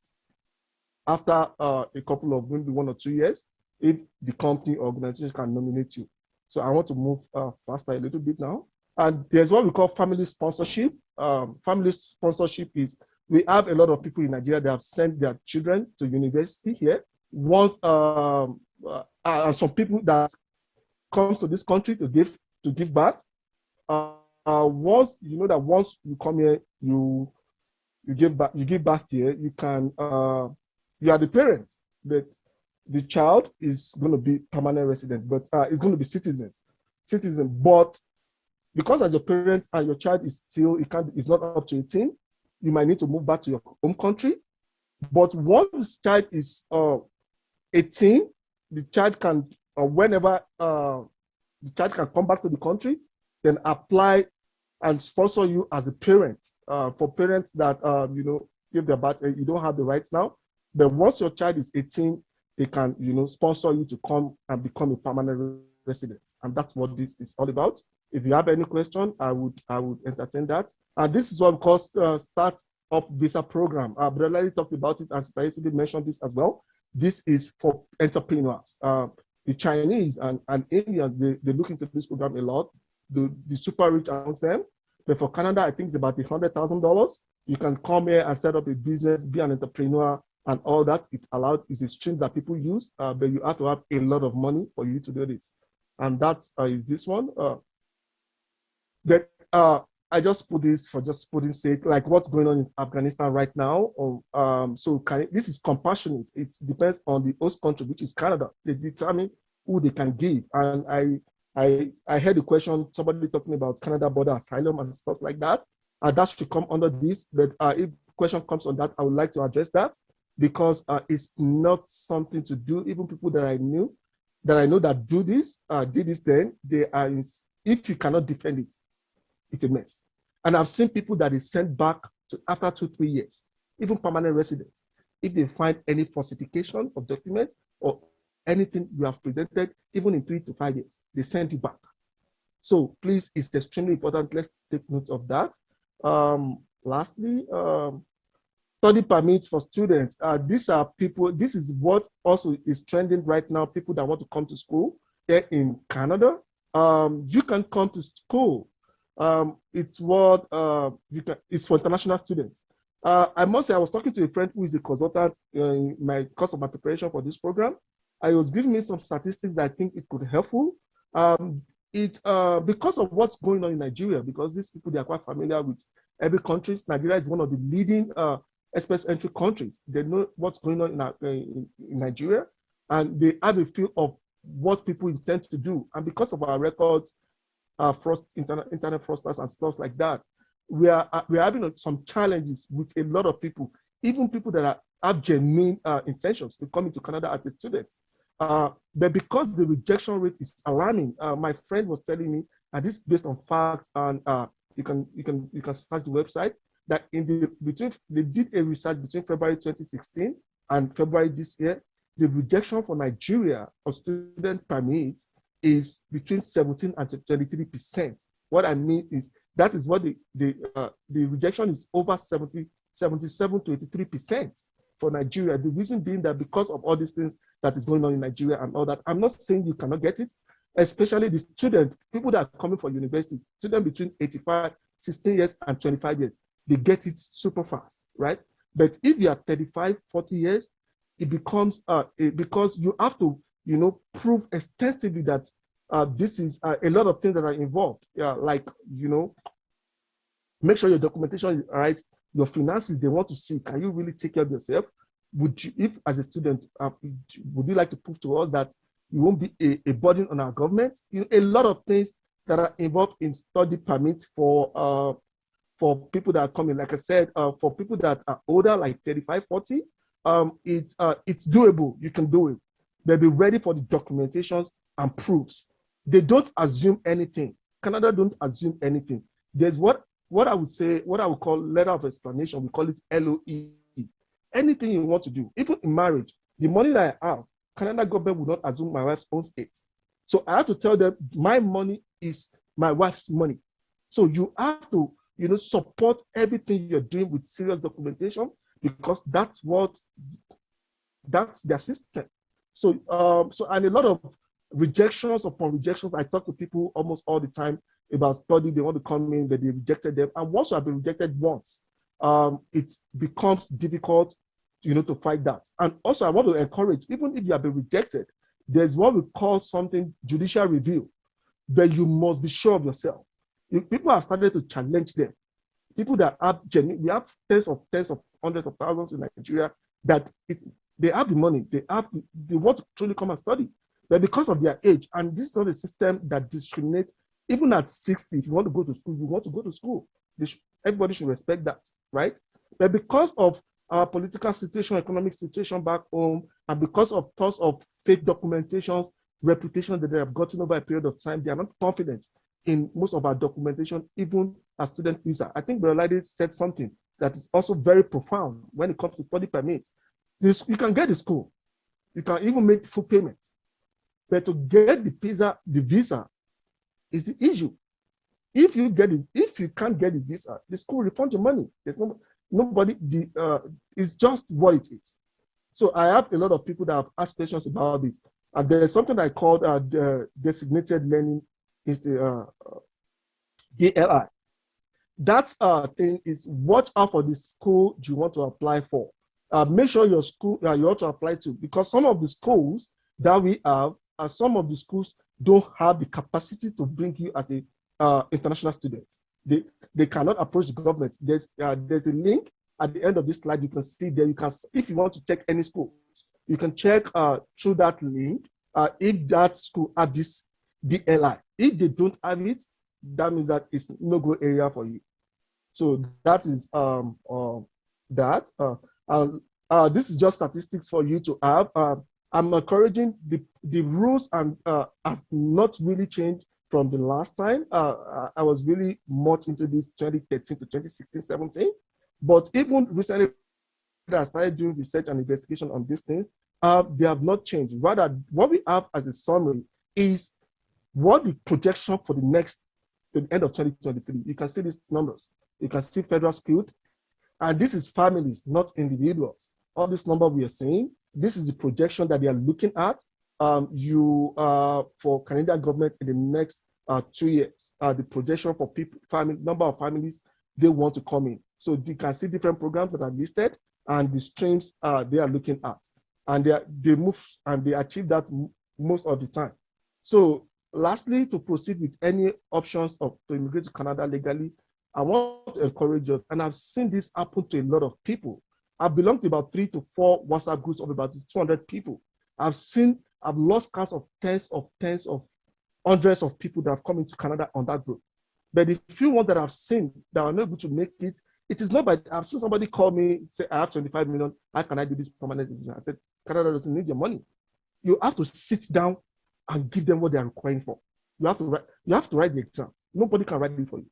After a couple of maybe 1 or 2 years, if the company or organization can nominate you. So I want to move faster a little bit now. And there's what we call family sponsorship. Family sponsorship is, we have a lot of people in Nigeria that have sent their children to university here. Once, some people that comes to this country to give birth. Once you know that once you come here, you give birth here, you can you are the parent, but the child is going to be permanent resident, but it's going to be citizen. But because as your parents and your child is still, it's not up to 18, you might need to move back to your home country. But once this child is 18, the child can, whenever the child can come back to the country, then apply and sponsor you as a parent. For parents that, you know, give their birth, you don't have the rights now. But once your child is 18, they can, you know, sponsor you to come and become a permanent resident. And that's what this is all about. If you have any question, I would entertain that. And this is what we call Start Up Visa Program. Brother Larry talked about it, and Sister Yetunde mentioned this as well. This is for entrepreneurs. The Chinese and Indians, they look into this program a lot. The super rich amongst them. But for Canada, I think it's about $100,000. You can come here and set up a business, be an entrepreneur, and all that. It's allowed. It's a stream that people use, but you have to have a lot of money for you to do this. And that is this one. I just put this for just putting sake, like what's going on in Afghanistan right now. This is compassionate. It depends on the host country, which is Canada. They determine who they can give. And I heard a question, somebody talking about Canada border asylum and stuff like that. That should come under this. But if question comes on that, I would like to address that because it's not something to do. Even people that I know that did this then, they are if you cannot defend it, it's a mess. And I've seen people that is sent back to after 2-3 years, even permanent residents. If they find any falsification of documents or anything you have presented, even in 3 to 5 years, they send you back. So please, it's extremely important. Let's take note of that. Lastly, study permits for students. These are people, this is what also is trending right now, people that want to come to school here in Canada. You can come to school. It's it's for international students. I must say, I was talking to a friend who is a consultant in my course of my preparation for this program. I was giving me some statistics that I think it could be helpful. Because of what's going on in Nigeria, because these people, they are quite familiar with every country. Nigeria is one of the leading express entry countries. They know what's going on in Nigeria, and they have a feel of what people intend to do. And because of our records, internet fraudsters and stuff like that, we are having some challenges with a lot of people, even people that have genuine intentions to come into Canada as a student. But because the rejection rate is alarming, my friend was telling me, and this is based on fact, and you can start the website, that they did a research between February 2016 and February this year. The rejection for Nigeria of student permits is between 17 and 23%. What I mean is that is what the rejection is over 77 to 83% for Nigeria. The reason being that because of all these things that is going on in Nigeria and all that, I'm not saying you cannot get it, especially the students, people that are coming for universities, students between 16 years and 25 years, they get it super fast, right? But if you are 35, 40 years, it becomes, because you have to, prove extensively that this is a lot of things that are involved. Like, make sure your documentation is right, your finances, they want to see, can you really take care of yourself? Would you, if as a student, would you like to prove to us that you won't be a burden on our government? A lot of things that are involved in study permits for people that are coming. Like I said, for people that are older, like 35, 40, it's doable. You can do it. They'll be ready for the documentations and proofs. They don't assume anything. Canada don't assume anything. There's what I would say, what I would call letter of explanation. We call it LOE. Anything you want to do, even in marriage, the money that I have, Canada government will not assume my wife's own it. So I have to tell them my money is my wife's money. So you have to, support everything you're doing with serious documentation, because that's their system. So and a lot of rejections upon rejections. I talk to people almost all the time about study. They want to come in, but they rejected them. And once you have been rejected once, it becomes difficult, to fight that. And also, I want to encourage, even if you have been rejected, there's what we call something judicial review, but you must be sure of yourself. If people have started to challenge them, people that have we have tens of hundreds of thousands in Nigeria that they have the money, they want to truly come and study, but because of their age, and this is not a system that discriminates. Even at 60, if you want to go to school, you want to go to school. Everybody should respect that, right? But because of our political situation, economic situation back home, and because of thoughts of fake documentations, reputation that they have gotten over a period of time, they are not confident in most of our documentation, even as student visa. I think Brother Lady said something that is also very profound when it comes to study permits. You can get the school, you can even make full payment, but to get the visa is the issue. If you can't get the visa, the school will refund your money. There's nobody. It's just what it is. So I have a lot of people that have asked questions about this. There's something I call the designated learning DLI. That thing is watch out for the school you want to apply for. Make sure your school you want to apply to, because some of the schools that we have, some of the schools don't have the capacity to bring you as a international student. They cannot approach the government. There's a link at the end of this slide. You can see there. You can, if you want to check any school, you can check through that link if that school has this DLI. If they don't have it, that means that it's no go area for you. So that is that. This is just statistics for you to have. I'm encouraging the rules and has not really changed from the last time. I was really much into this 2013 to 2016, 17. But even recently, I started doing research and investigation on these things. They have not changed. Rather, what we have as a summary is what the projection for the end of 2023. You can see these numbers. You can see federal skilled, and this is families, not individuals. All this number we are saying, this is the projection that they are looking at for Canadian government in the next 2 years. The projection for number of families they want to come in. So you can see different programs that are listed and the streams they are looking at, and they move and they achieve that most of the time. So lastly, to proceed with any options to immigrate to Canada legally, I want to encourage us, and I've seen this happen to a lot of people. I belong to about 3 to 4 WhatsApp groups of about 200 people. I've lost count of tens of hundreds of people that have come into Canada on that group. But the few ones that I've seen that are not able to make it, it is not by, I've seen somebody call me, say, I have 25 million, how can I do this permanent? I said, Canada doesn't need your money. You have to sit down and give them what they are requiring for. You have to write the exam. Nobody can write it for you.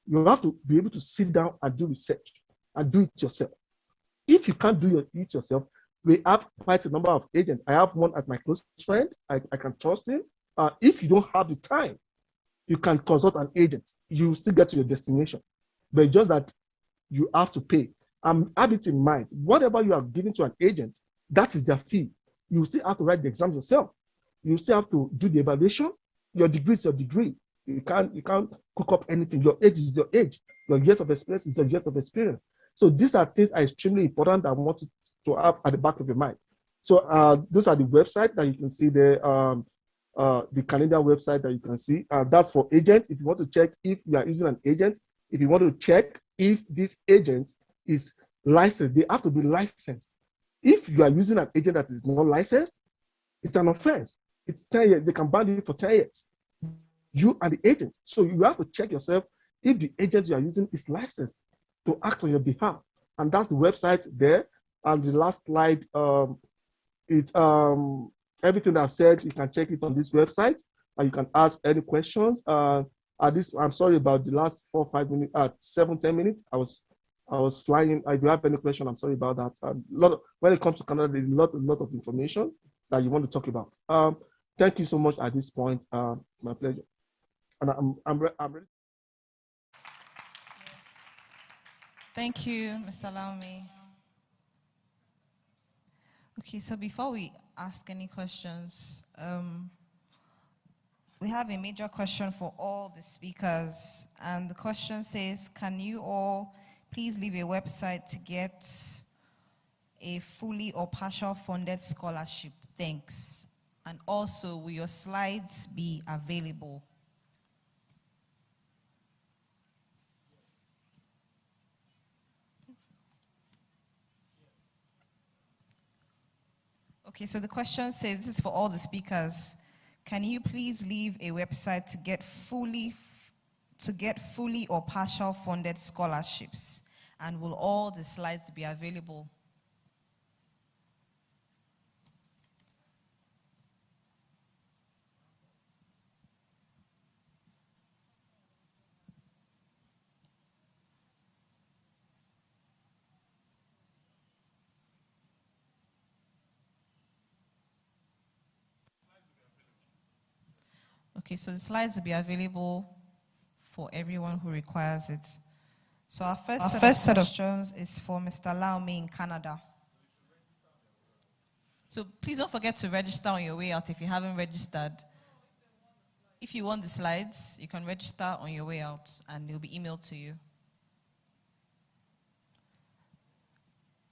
You have to be able to sit down and do research and do it yourself. If you can't do it yourself, we have quite a number of agents. I have one as my close friend. I can trust him. If you don't have the time, you can consult an agent. You still get to your destination. But it's just that you have to pay. Have it in mind. Whatever you are giving to an agent, that is their fee. You still have to write the exams yourself. You still have to do the evaluation. Your degree is your degree. You can't cook up anything. Your age is your age. Your years of experience is your years of experience. So these are things that are extremely important that I want to have at the back of your mind. So those are the websites that you can see there. The Canadian website that you can see. That's for agents. If you want to check if you are using an agent, if you want to check if this agent is licensed, they have to be licensed. If you are using an agent that is not licensed, it's an offense. It's 10 years. They can ban you for 10 years. You are the agent. So you have to check yourself if the agent you are using is licensed to act on your behalf. And that's the website there. And the last slide, it's everything I've said, you can check it on this website, and you can ask any questions. I'm sorry about the last 4 or 5 minutes, 7, 10 minutes. I was flying. If you have any question, I'm sorry about that. When it comes to Canada, there's a lot of information that you want to talk about. Thank you so much at this point. My pleasure. And I'm ready. Thank you, Mr. Laumi. Okay, so before we ask any questions, we have a major question for all the speakers. And the question says, can you all please leave a website to get a fully or partial funded scholarship? Thanks. And also, will your slides be available? Okay, so the question says, this is for all the speakers. Can you please leave a website to get fully or partial funded scholarships? And will all the slides be available? Okay, so the slides will be available for everyone who requires it. So our first set of questions is for Mr. Laomi in Canada. So please don't forget to register on your way out if you haven't registered. If you want the slides, you can register on your way out and they'll be emailed to you.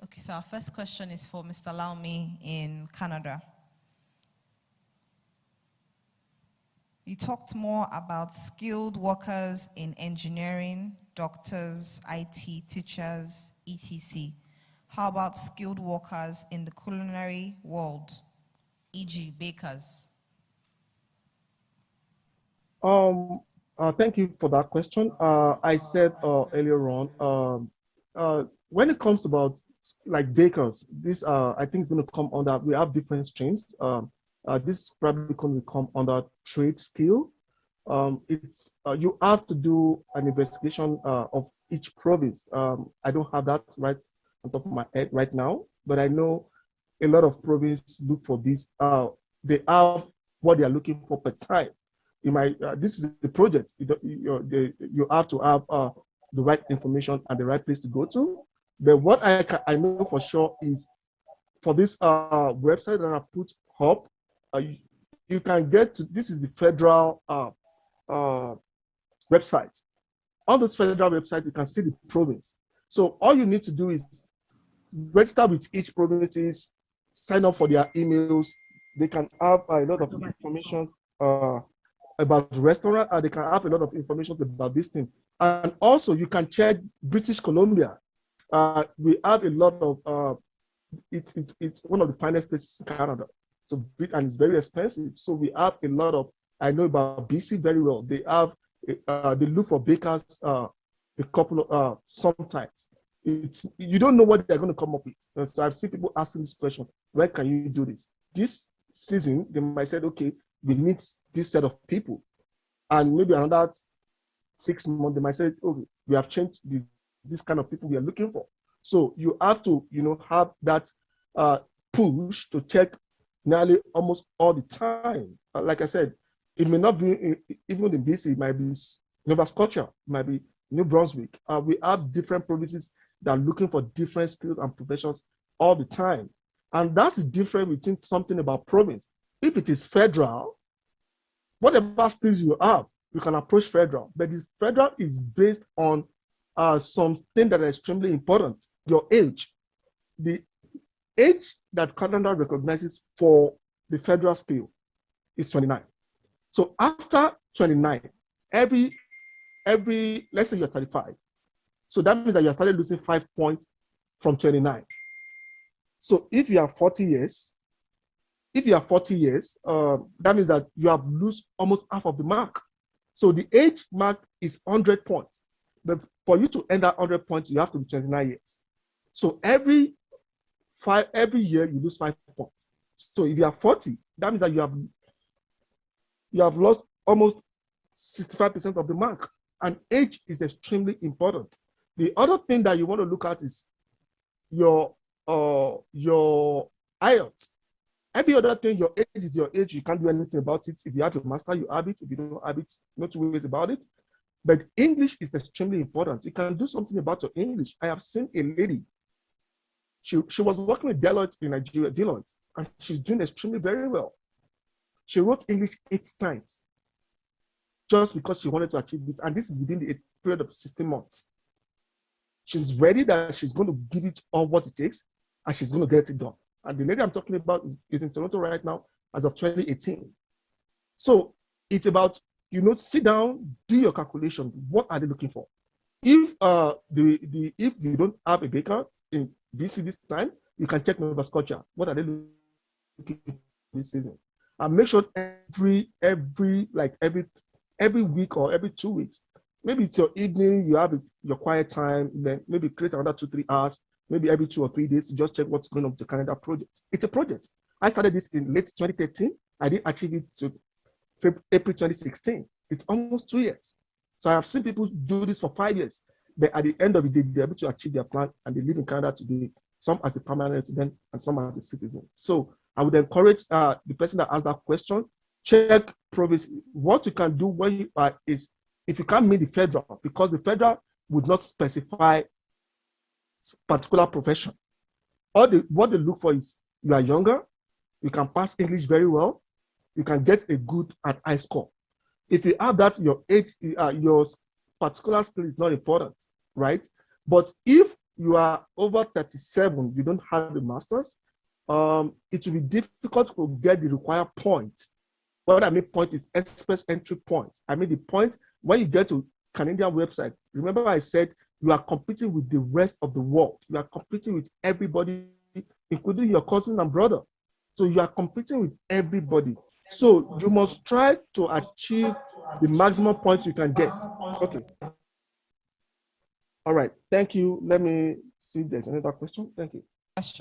Okay, so our first question is for Mr. Laomi in Canada. You talked more about skilled workers in engineering, doctors, IT, teachers, etc. How about skilled workers in the culinary world, e.g. bakers? Thank you for that question. I said earlier on, when it comes about like bakers, this I think is going to come under. We have different streams. This is probably going to come under trade skill. It's you have to do an investigation of each province. I don't have that right on top of my head right now, but I know a lot of provinces look for this. They have what they are looking for per time. You might this is the project. You have to have the right information and the right place to go to. But what I know for sure is for this website that I put up, you can get to, this is the federal website. On this federal website, you can see the province. So all you need to do is register with each province, sign up for their emails. They can have a lot of information about the restaurant, and they can have a lot of information about this thing. And also, you can check British Columbia. We have a lot of, it's one of the finest places in Canada. So, and it's very expensive. So we have a lot of, I know about BC very well. They have, they look for bakers a couple of, sometimes. You don't know what they're going to come up with. So I've seen people asking this question, where can you do this? This season, they might say, okay, we need this set of people. And maybe another 6 months, they might say, okay, we have changed this kind of people we are looking for. So you have to, have that push to check nearly almost all the time. Like I said, it may not be, even in BC, it might be Nova Scotia, it might be New Brunswick. We have different provinces that are looking for different skills and professions all the time. And that's the difference between something about province. If it is federal, whatever skills you have, you can approach federal. But the federal is based on something that is extremely important, your age. The age that Canada recognizes for the federal skill is 29. So after 29, every let's say you're 35. So that means that you started losing 5 points from 29. So if you are 40 years, that means that you have lost almost half of the mark. So the age mark is 100 points. But for you to end at 100 points, you have to be 29 years. So every year you lose 5 points. So if you are 40, that means that you have lost almost 65% of the mark. And age is extremely important. The other thing that you want to look at is your IELTS. Every other thing, your age is your age. You can't do anything about it. If you have a master, you have it. If you don't have it, no two ways about it. But English is extremely important. You can do something about your English. I have seen a lady. She was working with Deloitte in Nigeria, and she's doing extremely very well. She wrote English 8 times just because she wanted to achieve this. And this is within the period of 16 months. She's ready that she's going to give it all what it takes, and she's going to get it done. And the lady I'm talking about is in Toronto right now as of 2018. So it's about, sit down, do your calculation. What are they looking for? If if you don't have a baker in BC this time, you can check Nova Scotia. What are they looking for this season? And make sure every week or every 2 weeks, maybe it's your evening, you have your quiet time, then maybe create another 2-3 hours, maybe every 2 or 3 days to just check what's going on with the Canada project. It's a project. I started this in late 2013. I didn't achieve it to April 2016. It's almost 2 years. So I have seen people do this for 5 years. But at the end of the day, they're able to achieve their plan and they live in Canada today, some as a permanent resident and some as a citizen. So I would encourage the person that asked that question, check province. What you can do when you are is if you can't meet the federal, because the federal would not specify particular profession. What they look for is you are younger, you can pass English very well, you can get a good and high score. If you have that, your age, your particular skill is not important, right? But if you are over 37, you don't have the master's, it will be difficult to get the required point. What I mean point is express entry point. I mean the point when you get to Canadian website. Remember I said you are competing with the rest of the world. You are competing with everybody, including your cousin and brother. So you are competing with everybody. So you must try to achieve the maximum points you can get. Okay. All right. Thank you. Let me see if there's another question. Thank you. Question.